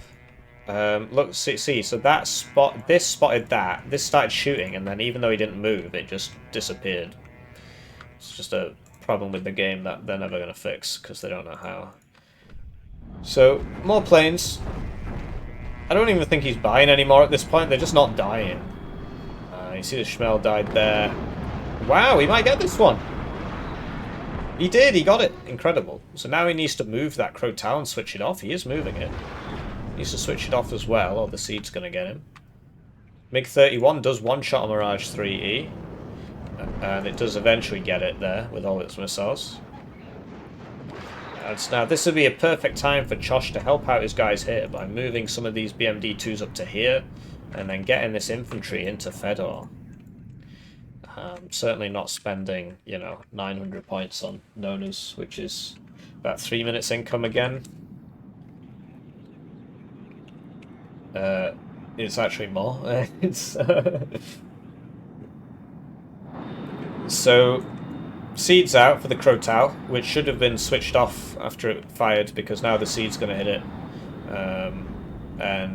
Look, see, so this spotted that, this started shooting, and then even though he didn't move, it just disappeared. It's just a problem with the game that they're never going to fix, because they don't know how. So, more planes. I don't even think he's buying anymore at this point, they're just not dying. You see the Schmel died there. Wow, he might get this one! He did, he got it! Incredible. So now he needs to move that Crotal and switch it off. He is moving it. Needs to switch it off as well, or the Seed's going to get him. MiG-31 does one-shot a Mirage 3E, and it does eventually get it there with all its missiles. And so now this would be a perfect time for Tschosch to help out his guys here by moving some of these BMD-2s up to here, and then getting this infantry into Fedor. Certainly not spending, you know, 900 points on Nonas, which is about 3 minutes income again. It's actually more. It's So, Seed's out for the Crotal, which should have been switched off after it fired, because now the Seed's going to hit it.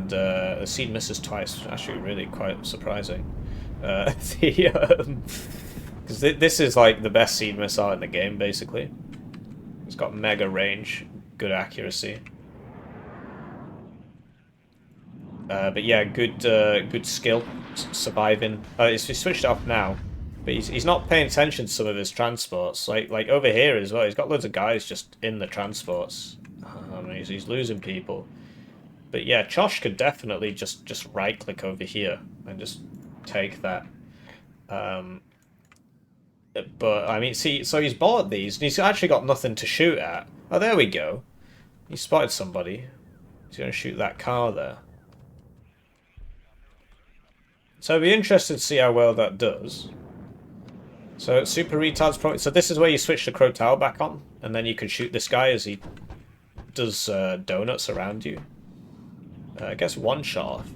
The Seed misses twice, actually really quite surprising. Because this is like the best Seed missile in the game, basically. It's got mega range, good accuracy. But yeah, good skill, surviving. He's switched it off now, but he's not paying attention to some of his transports. Like over here as well, he's got loads of guys just in the transports. He's losing people. But yeah, Tschosch could definitely just right click over here and just take that. But I mean, see, so he's bought these and he's actually got nothing to shoot at. Oh, there we go. He spotted somebody. He's going to shoot that car there. So I'd be interested to see how well that does. So Super Retard's probably... So this is where you switch the Crotal back on, and then you can shoot this guy as he does donuts around you. I guess one shot off.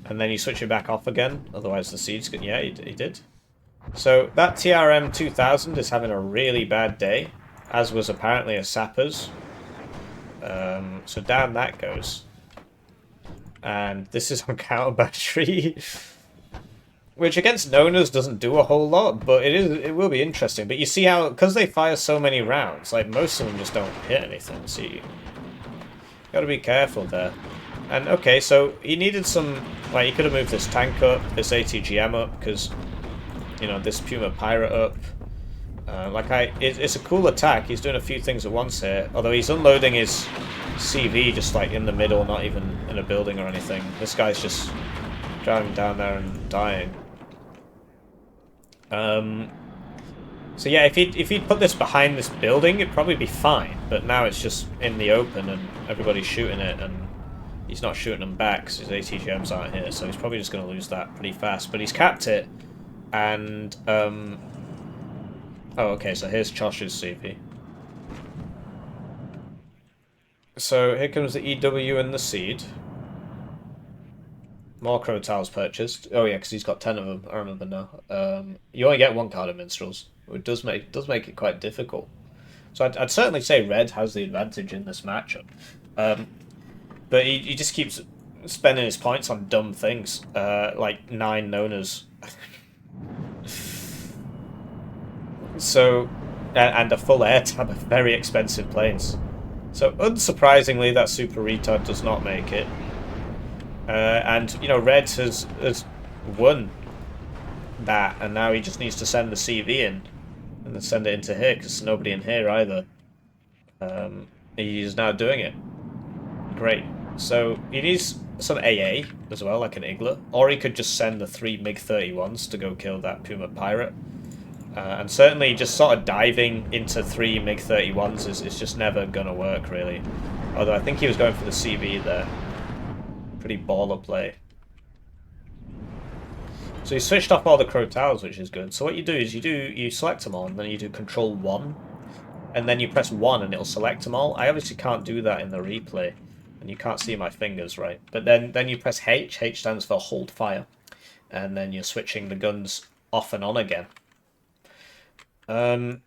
And then you switch it back off again, otherwise the Seed's good. Yeah, he did. So that TRM 2000 is having a really bad day, as was apparently a Sapper's. So down that goes. And this is on counter battery, which against Nonas doesn't do a whole lot, but it will be interesting. But you see how, because they fire so many rounds, like most of them just don't hit anything. So you gotta be careful there. And okay, so he needed some, like, he could have moved this tank up, this ATGM up, because, you know, this Puma Pirate up. It's a cool attack. He's doing a few things at once here. Although he's unloading his CV just like in the middle, not even in a building or anything. This guy's just driving down there and dying. So yeah, if he'd put this behind this building, it'd probably be fine. But now it's just in the open and everybody's shooting it, and he's not shooting them back because his ATGMs aren't here. So he's probably just going to lose that pretty fast. But he's capped it, and oh, okay. So here's Tschosch's CP. So here comes the EW and the Seed. More Crow Tiles purchased. Oh yeah, because he's got 10 of them. I remember now. You only get one card of Minstrels. It does make it quite difficult. So I'd certainly say Red has the advantage in this matchup. But he just keeps spending his points on dumb things, like 9 Nonas. So, and a full air tab of very expensive planes. So unsurprisingly, that Super Retard does not make it. And, you know, Red has won that, and now he just needs to send the CV in, and then send it into here, because there's nobody in here either. He's now doing it. Great. So he needs some AA as well, like an Igla, or he could just send the 3 MiG-31s to go kill that Puma Pirate. And certainly just sort of diving into 3 MiG-31s is just never going to work, really. Although I think he was going for the CV there. Pretty baller play. So he switched off all the Crow Towers, which is good. So what you do is you select them all, and then you do Control 1, and then you press 1 and it'll select them all. I obviously can't do that in the replay, and you can't see my fingers, right? But then you press H. H stands for Hold Fire, and then you're switching the guns off and on again. So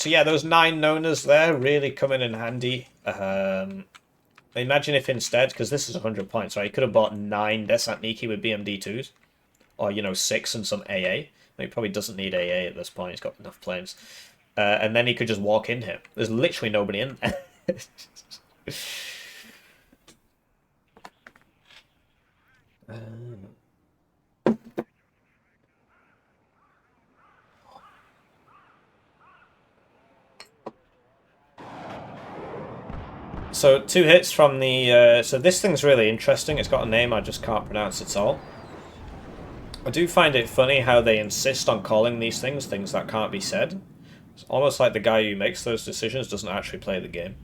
yeah, those 9 Nonas there really coming in handy. Imagine if instead, because this is 100 points, right? He could have bought 9 Desant Niki with BMD2s. Or, you know, 6 and some AA. He probably doesn't need AA at this point. He's got enough planes. And then he could just walk in here. There's literally nobody in there. So 2 hits from the... so this thing's really interesting. It's got a name I just can't pronounce at all. I do find it funny how they insist on calling these things that can't be said. It's almost like the guy who makes those decisions doesn't actually play the game.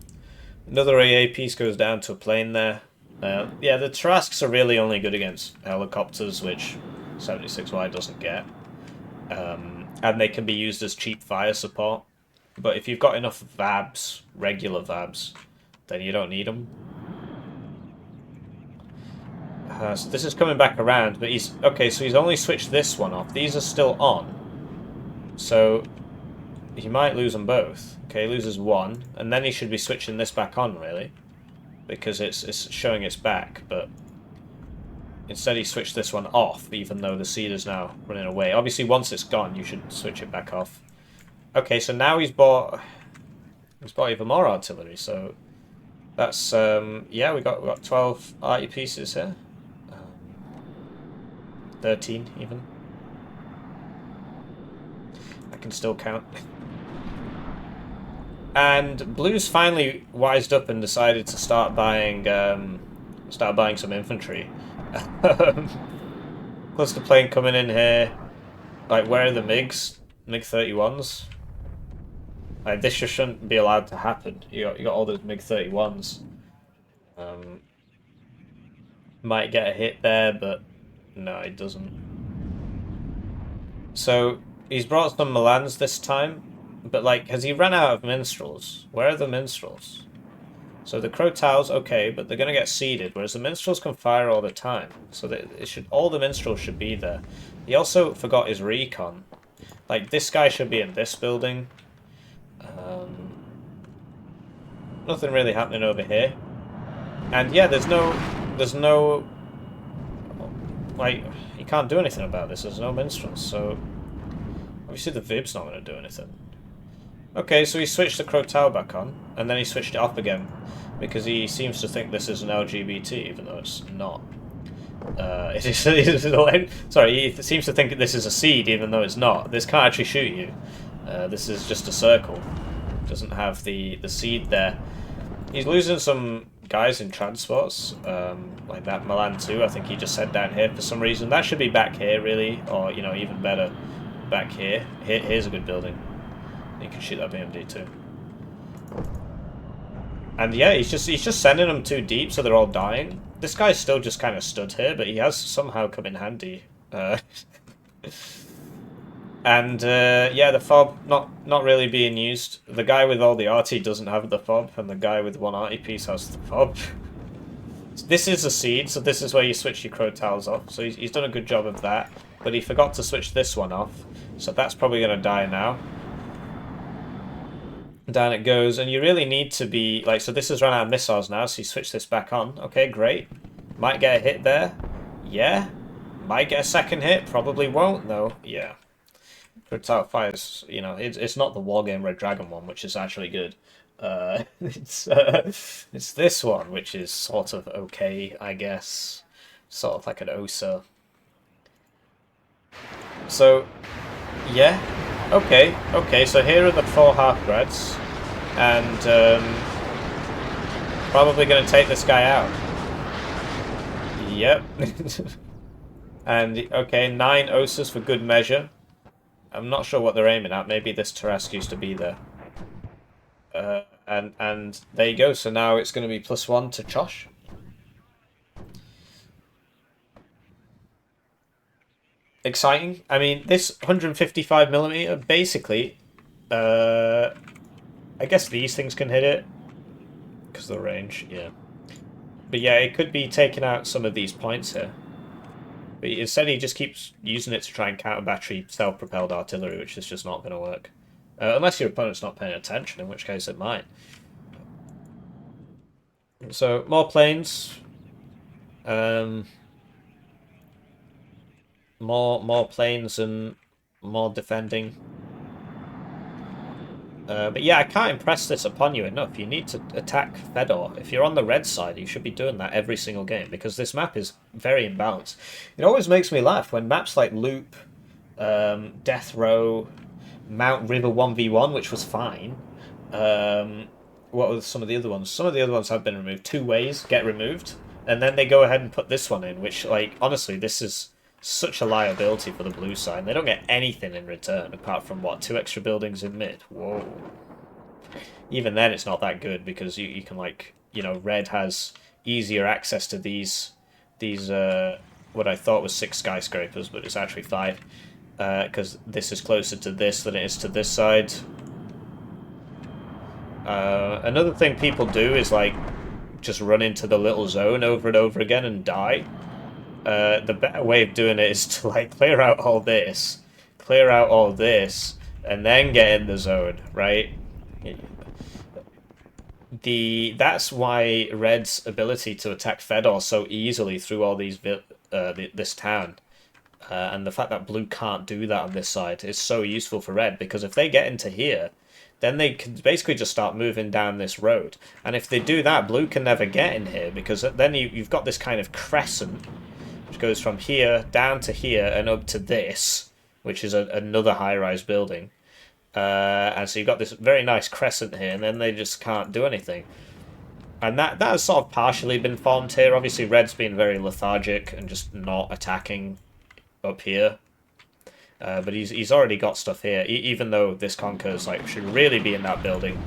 Another AA piece goes down to a plane there. Yeah, the Tarasques are really only good against helicopters, which 76Y doesn't get. And they can be used as cheap fire support. But if you've got enough VABs, regular VABs, then you don't need them. So this is coming back around, but he's... Okay, so he's only switched this one off. These are still on. So he might lose them both. Okay, he loses one, and then he should be switching this back on, really. Because it's showing its back, but... Instead he switched this one off, even though the seed is now running away. Obviously, once it's gone, you should switch it back off. Okay, so now he's bought... He's bought even more artillery, so... That's, yeah, we got 12 arty pieces here. 13, even. I can still count. And Blue's finally wised up and decided to start buying some infantry. Plus the plane coming in here. Like, where are the MiGs? MiG-31s? Like, this just shouldn't be allowed to happen. You got all those MiG-31s. Might get a hit there, but no, it doesn't. So he's brought some Milans this time, but like, has he run out of minstrels? Where are the minstrels? So the Crow Towers, okay, but they're gonna get seeded, whereas the minstrels can fire all the time. So all the minstrels should be there. He also forgot his recon. Like, this guy should be in this building. Nothing really happening over here. And yeah, there's no like, you can't do anything about this. There's no minstrels, so obviously the Vib's not going to do anything. Okay, so he switched the Crow Tower back on, and then he switched it off again, because he seems to think this is an LGBT, even though it's not. Sorry, he seems to think this is a seed, even though it's not. This can't actually shoot you. This is just a circle. It doesn't have the seed there. He's losing some guys in transports, like that Milan 2, I think he just sent down here for some reason. That should be back here, really, or, you know, even better, back here. Here's a good building. You can shoot that BMD too. And yeah, he's just sending them too deep, so they're all dying. This guy's still just kind of stood here, but he has somehow come in handy. And yeah, the fob not really being used. The guy with all the arty doesn't have the fob, and the guy with one arty piece has the fob. This is a seed, so this is where you switch your crow towels off. So he's done a good job of that, but he forgot to switch this one off, so that's probably going to die now. Down it goes, and you really need to be, like, so this has run out of missiles now, so you switch this back on. Okay, great. Might get a hit there. Yeah. Might get a second hit. Probably won't, though. Yeah. Tower fires, you know, it's not the Wargame Red Dragon one, which is actually good. It's this one, which is sort of okay, I guess. Sort of like an OSA. So, yeah. Okay, so here are the 4 half-grads, and probably going to take this guy out. Yep. And, okay, 9 OSAs for good measure. I'm not sure what they're aiming at, maybe this Tarrasque used to be there. And there you go, so now it's going to be +1 to Tschosch. Exciting. I mean, this 155mm, basically, I guess these things can hit it, because of the range, yeah. But yeah, it could be taking out some of these points here. But instead he just keeps using it to try and counter battery self-propelled artillery, which is just not going to work. Unless your opponent's not paying attention, in which case it might. So, more planes. More planes and more defending. But yeah, I can't impress this upon you enough. You need to attack Fedor. If you're on the red side, you should be doing that every single game, because this map is very imbalanced. It always makes me laugh when maps like Loop, Death Row, Mount River 1v1, which was fine. What were some of the other ones? Some of the other ones have been removed. 2 ways get removed, and then they go ahead and put this one in, which, like, honestly, this is such a liability for the blue side. They don't get anything in return apart from, what, 2 extra buildings in mid? Whoa. Even then it's not that good, because you can, like, you know, red has easier access to these what I thought was 6 skyscrapers, but it's actually 5, because this is closer to this than it is to this side. Another thing people do is, like, just run into the little zone over and over again and die. The better way of doing it is to, like, clear out all this, and then get in the zone, right? That's why Red's ability to attack Fedor so easily through all these this town, and the fact that Blue can't do that on this side is so useful for Red, because if they get into here, then they can basically just start moving down this road, and if they do that, Blue can never get in here, because then you've got this kind of crescent which goes from here down to here and up to this, which is another high-rise building. And so you've got this very nice crescent here, and then they just can't do anything. And that has sort of partially been formed here. Obviously, Red's been very lethargic and just not attacking up here. But he's already got stuff here, even though this Conquer's, like, should really be in that building.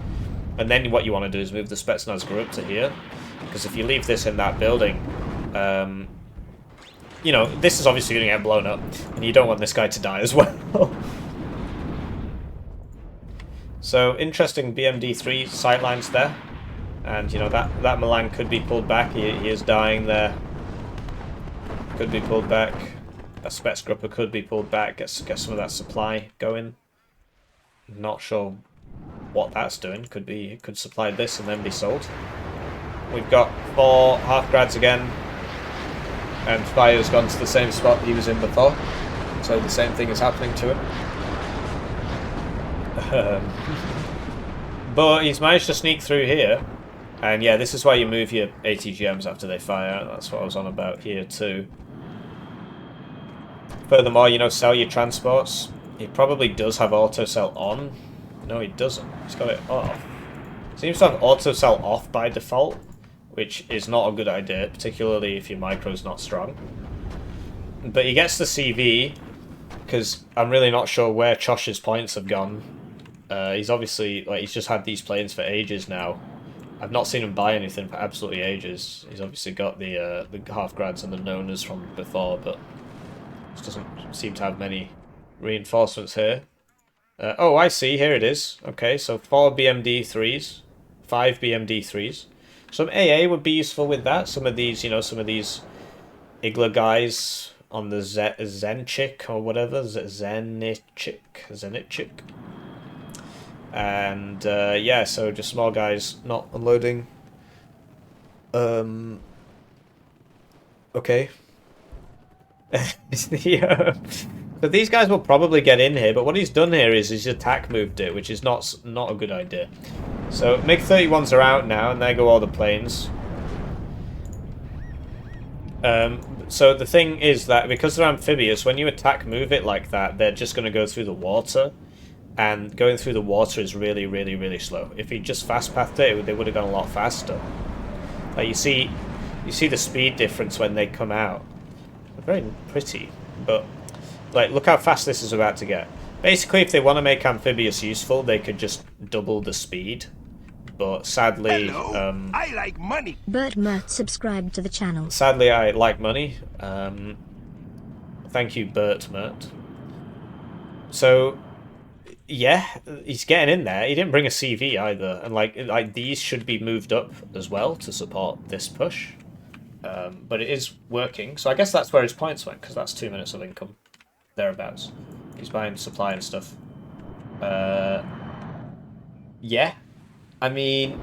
And then what you want to do is move the Spetsnaz group to here, because if you leave this in that building, you know, this is obviously going to get blown up, and you don't want this guy to die as well. So, interesting BMD3 sightlines there. And, you know, that Milan could be pulled back. He is dying there. Could be pulled back. A Spetsgrupper could be pulled back. Get some of that supply going. Not sure what that's doing. Could supply this and then be sold. We've got 4 half-grads again. And Fire's gone to the same spot he was in before. So the same thing is happening to him. But he's managed to sneak through here. And yeah, this is why you move your ATGMs after they fire. That's what I was on about here too. Furthermore, you know, sell your transports. He probably does have auto sell on. No, he doesn't. He's got it off. Seems to have auto sell off by default, which is not a good idea, particularly if your micro's not strong. But he gets the CV, because I'm really not sure where Tschosch's points have gone. He's obviously, like, he's just had these planes for ages now. I've not seen him buy anything for absolutely ages. He's obviously got the half-grads and the Nonas from before, but just doesn't seem to have many reinforcements here. Oh, I see. Here it is. Okay, so 4 BMD-3s, 5 BMD-3s. Some AA would be useful with that. Some of these, you know, some of these Igla guys on the Zenchik or whatever, Zenitchik. And yeah, so just small guys not unloading. Okay. But these guys will probably get in here, but what he's done here is he's attack moved it, which is not a good idea. So MiG-31s are out now, and there go all the planes. So the thing is that because they're amphibious, when you attack move it like that, they're just going to go through the water. And going through the water is really, really, really slow. If he just fast-pathed it, they would have gone a lot faster. Like you see the speed difference when they come out. They're very pretty, but like look how fast this is about to get. Basically, if they want to make amphibious useful, they could just double the speed. But sadly,
I like money.
Bert Mert subscribed to the channel.
Sadly, I like money. Thank you, Bert Mert. So. Yeah, he's getting in there. He didn't bring a CV either, and like these should be moved up as well to support this push. But it is working, so I guess that's where his points went, because that's 2 minutes of income, thereabouts. He's buying supply and stuff. Yeah, I mean,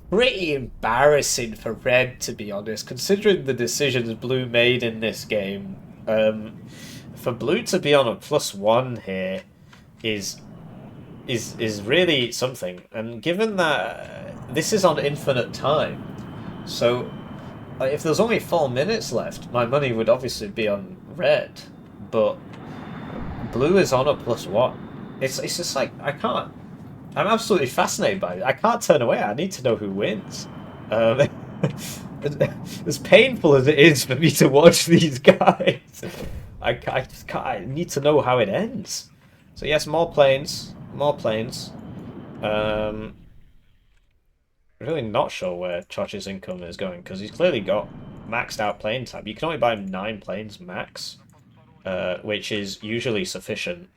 pretty embarrassing for Red, to be honest, considering the decisions Blue made in this game. For Blue to be on a +1 here is really something, and given that this is on infinite time, so if there's only 4 minutes left, my money would obviously be on Red, but Blue is on a +1. It's just like I'm absolutely fascinated by it. I can't turn away. I need to know who wins. As painful as it is for me to watch these guys, I just can't. I need to know how it ends. So yes, more planes. Really not sure where Tschosch's income is going, because he's clearly got maxed out plane tab. You can only buy 9 planes max, which is usually sufficient.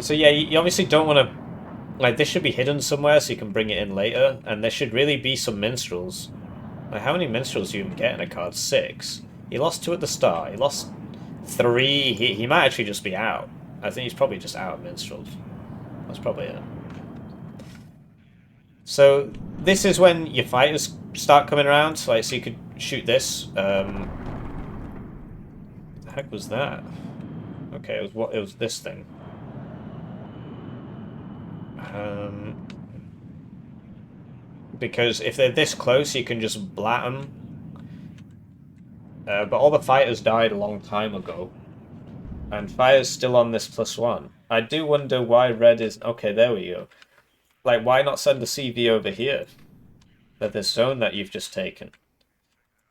So yeah, you obviously don't want to... Like, this should be hidden somewhere so you can bring it in later, and there should really be some minstrels. Like, how many minstrels do you even get in a card? 6. He lost 2 at the start. He lost 3. He might actually just be out. I think he's probably just out of minstrels. That's probably it. So this is when your fighters start coming around. Like, so you could shoot this. The heck was that? Okay, it was this thing. Because if they're this close, you can just blat them. But all the fighters died a long time ago. And Fire's still on this +1. I do wonder why Red is... Okay, there we go. Like, why not send a CV over here? At this zone that you've just taken.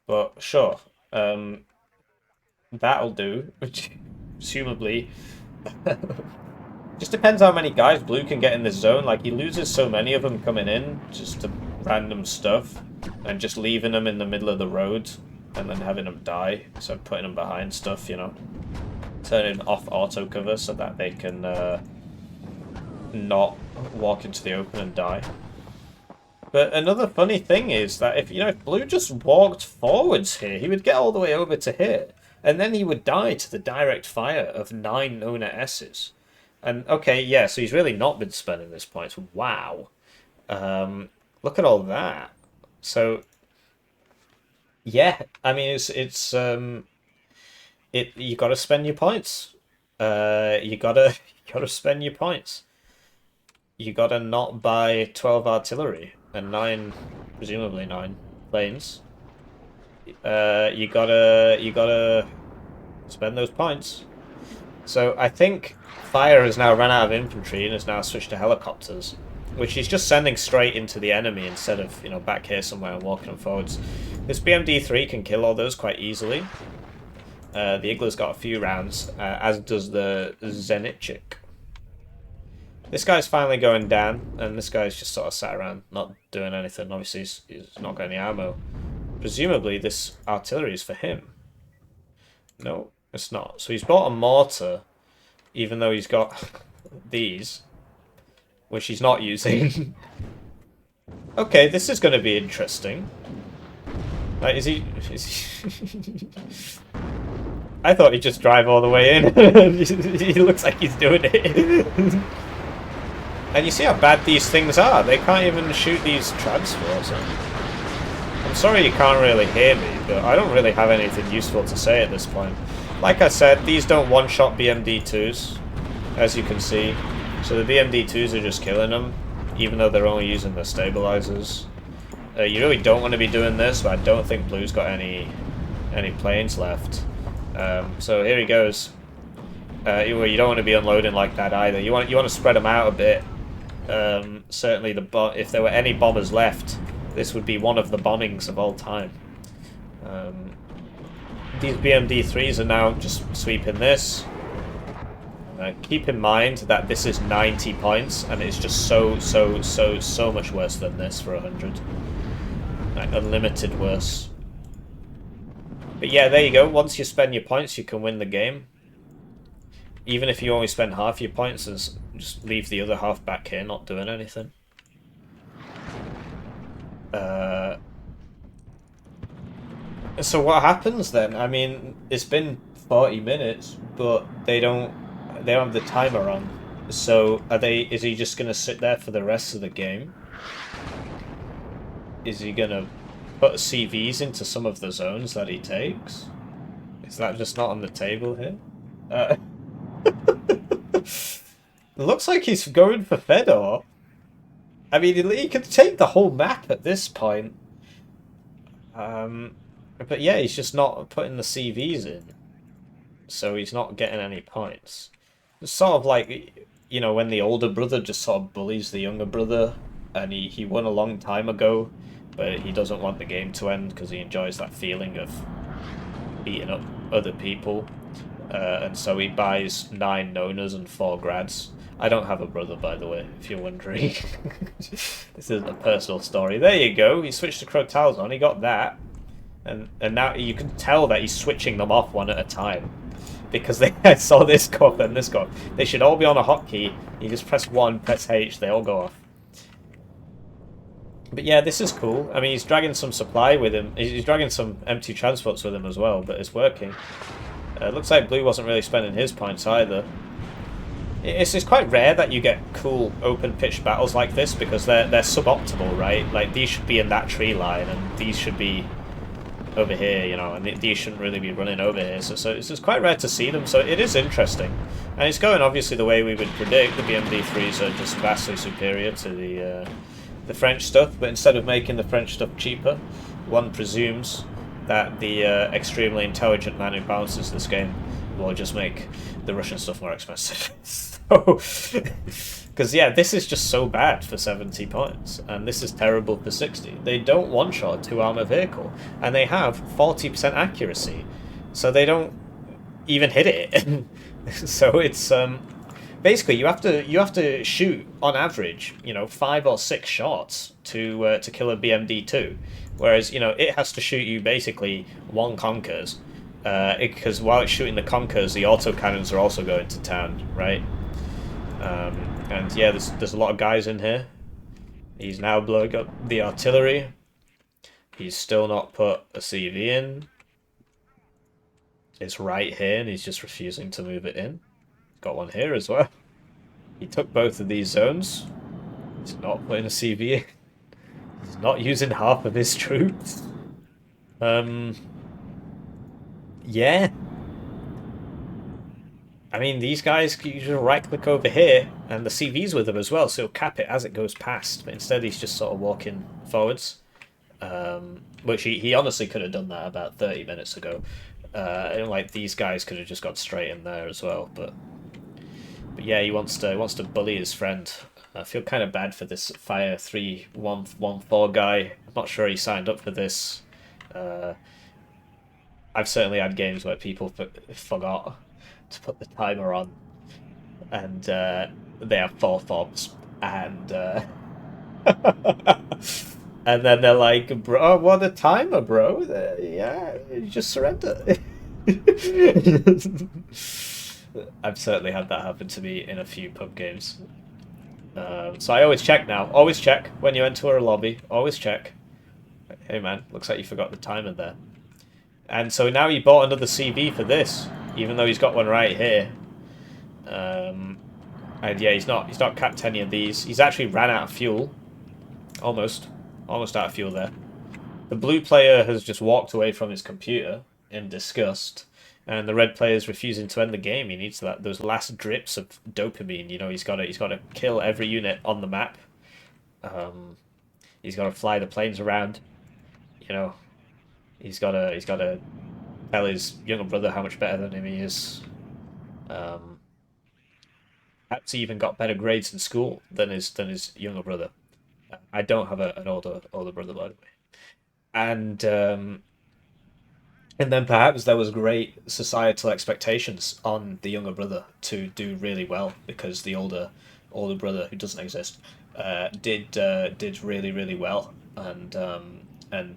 But, sure. That'll do. Which, presumably... Just depends how many guys Blue can get in this zone. Like, he loses so many of them coming in, just to random stuff. And just leaving them in the middle of the road. And then having them die. So putting them behind stuff, you know. Turning off auto cover so that they can not walk into the open and die. But another funny thing is that if Blue just walked forwards here, he would get all the way over to here, and then he would die to the direct fire of 9 Nona S's. And okay, yeah, so he's really not been spending his points. Wow. Look at all that. So yeah, I mean you gotta spend your points. You gotta spend your points. You gotta not buy 12 artillery and 9, presumably 9 planes. You gotta spend those points. So I think Fire has now run out of infantry and has now switched to helicopters, which he's just sending straight into the enemy instead of back here somewhere and walking them forwards. This BMD-3 can kill all those quite easily. The Igla's got a few rounds, as does the Zenitchik. This guy's finally going down, and this guy's just sort of sat around, not doing anything. Obviously, he's not got any ammo. Presumably, this artillery is for him. No, it's not. So he's bought a mortar, even though he's got these, which he's not using. Okay, this is going to be interesting. Like, is he... I thought he'd just drive all the way in. He looks like he's doing it. And you see how bad these things are. They can't even shoot these transports. I'm sorry you can't really hear me, but I don't really have anything useful to say at this point. Like I said, these don't one-shot BMD-2s, as you can see. So the BMD-2s are just killing them, even though they're only using the stabilizers. You really don't want to be doing this, but I don't think Blue's got any planes left. So here he goes. You don't want to be unloading like that either. You want to spread them out a bit. Certainly, if there were any bombers left, this would be one of the bombings of all time. These BMD-3s are now just sweeping this. Keep in mind that this is 90 points, and it's just so much worse than this for 100. Like, unlimited worse. But yeah, there you go. Once you spend your points, you can win the game. Even if you only spend half your points, just leave the other half back here, not doing anything. So what happens then? I mean, it's been 40 minutes, but they don't have the timer on. So is he just gonna sit there for the rest of the game? Is he gonna put CVs into some of the zones that he takes? Is that just not on the table here? It looks like he's going for Fedor. I mean, he could take the whole map at this point. But yeah, he's just not putting the CVs in. So he's not getting any points. It's sort of like, you know, when the older brother just sort of bullies the younger brother, and he won a long time ago, but he doesn't want the game to end because he enjoys that feeling of beating up other people. And so he buys 9 Nonas and 4 Grads. I don't have a brother, by the way, if you're wondering. This isn't a personal story. There you go. He switched to Crotals on. He got that. And now you can tell that he's switching them off one at a time. Because I saw this go up and this go up. They should all be on a hotkey. You just press 1, press H, they all go off. But yeah, this is cool. I mean, he's dragging some supply with him. He's dragging some empty transports with him as well, but it's working. Looks like Blue wasn't really spending his points either. It's quite rare that you get cool open pitch battles like this because they're suboptimal, right? Like, these should be in that tree line and these should be over here, you know, and these shouldn't really be running over here. So it's quite rare to see them, so it is interesting. And it's going obviously the way we would predict. The BMD-3s are just vastly superior to the French stuff, but instead of making the French stuff cheaper, one presumes that the extremely intelligent man who balances this game will just make the Russian stuff more expensive. So, because yeah, this is just so bad for 70 points, and this is terrible for 60. They don't one-shot a 2-armor vehicle, and they have 40% accuracy, so they don't even hit it. So it's basically you have to shoot on average, you know, 5 or 6 shots to kill a BMD-2. Whereas, you know, it has to shoot you basically 1 Conkers, because while it's shooting the Conkers, the autocannons are also going to town, right? And yeah, there's a lot of guys in here. He's now blowing up the artillery. He's still not put a CV in. It's right here, and he's just refusing to move it in. Got one here as well. He took both of these zones. He's not putting a CV in. He's not using half of his troops. Yeah. I mean, these guys, you just right-click over here, and the CV's with them as well, so he'll cap it as it goes past. But instead, he's just sort of walking forwards. Which he honestly could have done that about 30 minutes ago. And like, these guys could have just got straight in there as well. But yeah, he wants to bully his friend. I feel kind of bad for this Fire 3114 guy. I'm not sure he signed up for this. I've certainly had games where people forgot to put the timer on, and they have 4 fobs, and and then they're like, "Bro, what a timer, bro! Yeah, you just surrender." I've certainly had that happen to me in a few pub games. So I always check now. Always check when you enter a lobby. Always check. Hey man, looks like you forgot the timer there. And so now he bought another CV for this, even though he's got one right here. Um, and yeah, he's not capped any of these. He's actually ran out of fuel. Almost. Almost out of fuel there. The blue player has just walked away from his computer in disgust. And the red player is refusing to end the game. He needs those last drips of dopamine. You know, he's got to kill every unit on the map. Um, he's got to fly the planes around. You know, he's got to tell his younger brother how much better than him he is. Um, Perhaps he even got better grades in school than his younger brother. I don't have an older brother, by the way. And and then perhaps there was great societal expectations on the younger brother to do really well because the older brother who doesn't exist did really well and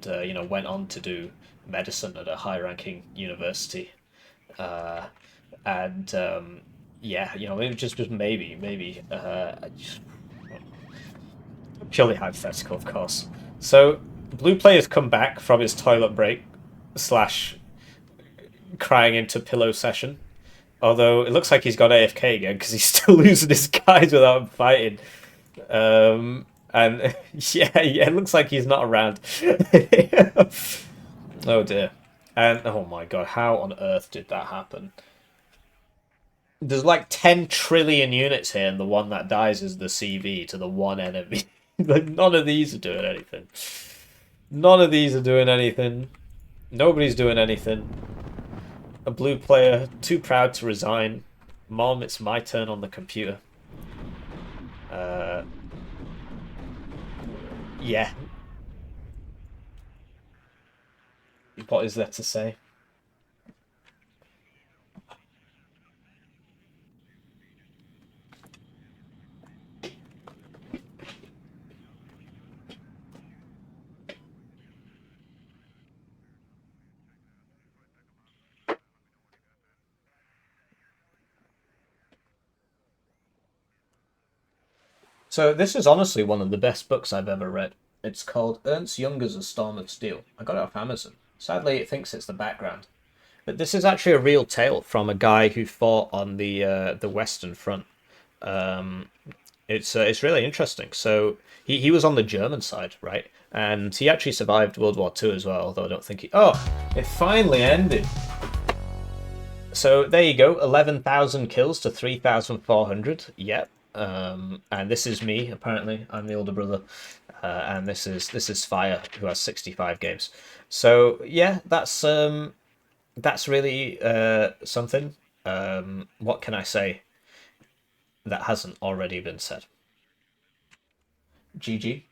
you know went on to do medicine at a high ranking university uh, and yeah, you know, maybe just maybe purely hypothetical, of course. So blue player's come back from his toilet break slash crying into pillow session. Although it looks like he's got AFK again because he's still losing his guys without fighting. And yeah, it looks like he's not around. Oh dear. And oh my god, how on earth did that happen? There's like 10 trillion units here, and the one that dies is the CV to the one enemy. Like, none of these are doing anything. None of these are doing anything. Nobody's doing anything. A blue player, too proud to resign. Mom, it's my turn on the computer. Uh, yeah. What is there to say? So this is honestly one of the best books I've ever read. It's called Ernst Junger's A Storm of Steel. I got it off Amazon. Sadly, it thinks it's the background. But this is actually a real tale from a guy who fought on the Western Front. Um, it's really interesting. So he was on the German side, right? And he actually survived World War Two as well, although I don't think he... Oh, it finally ended. So there you go, 11,000 kills to 3,400. Yep. And this is me. Apparently, I'm the older brother, and this is Fire, who has 65 games. So yeah, that's really something. What can I say that hasn't already been said? GG.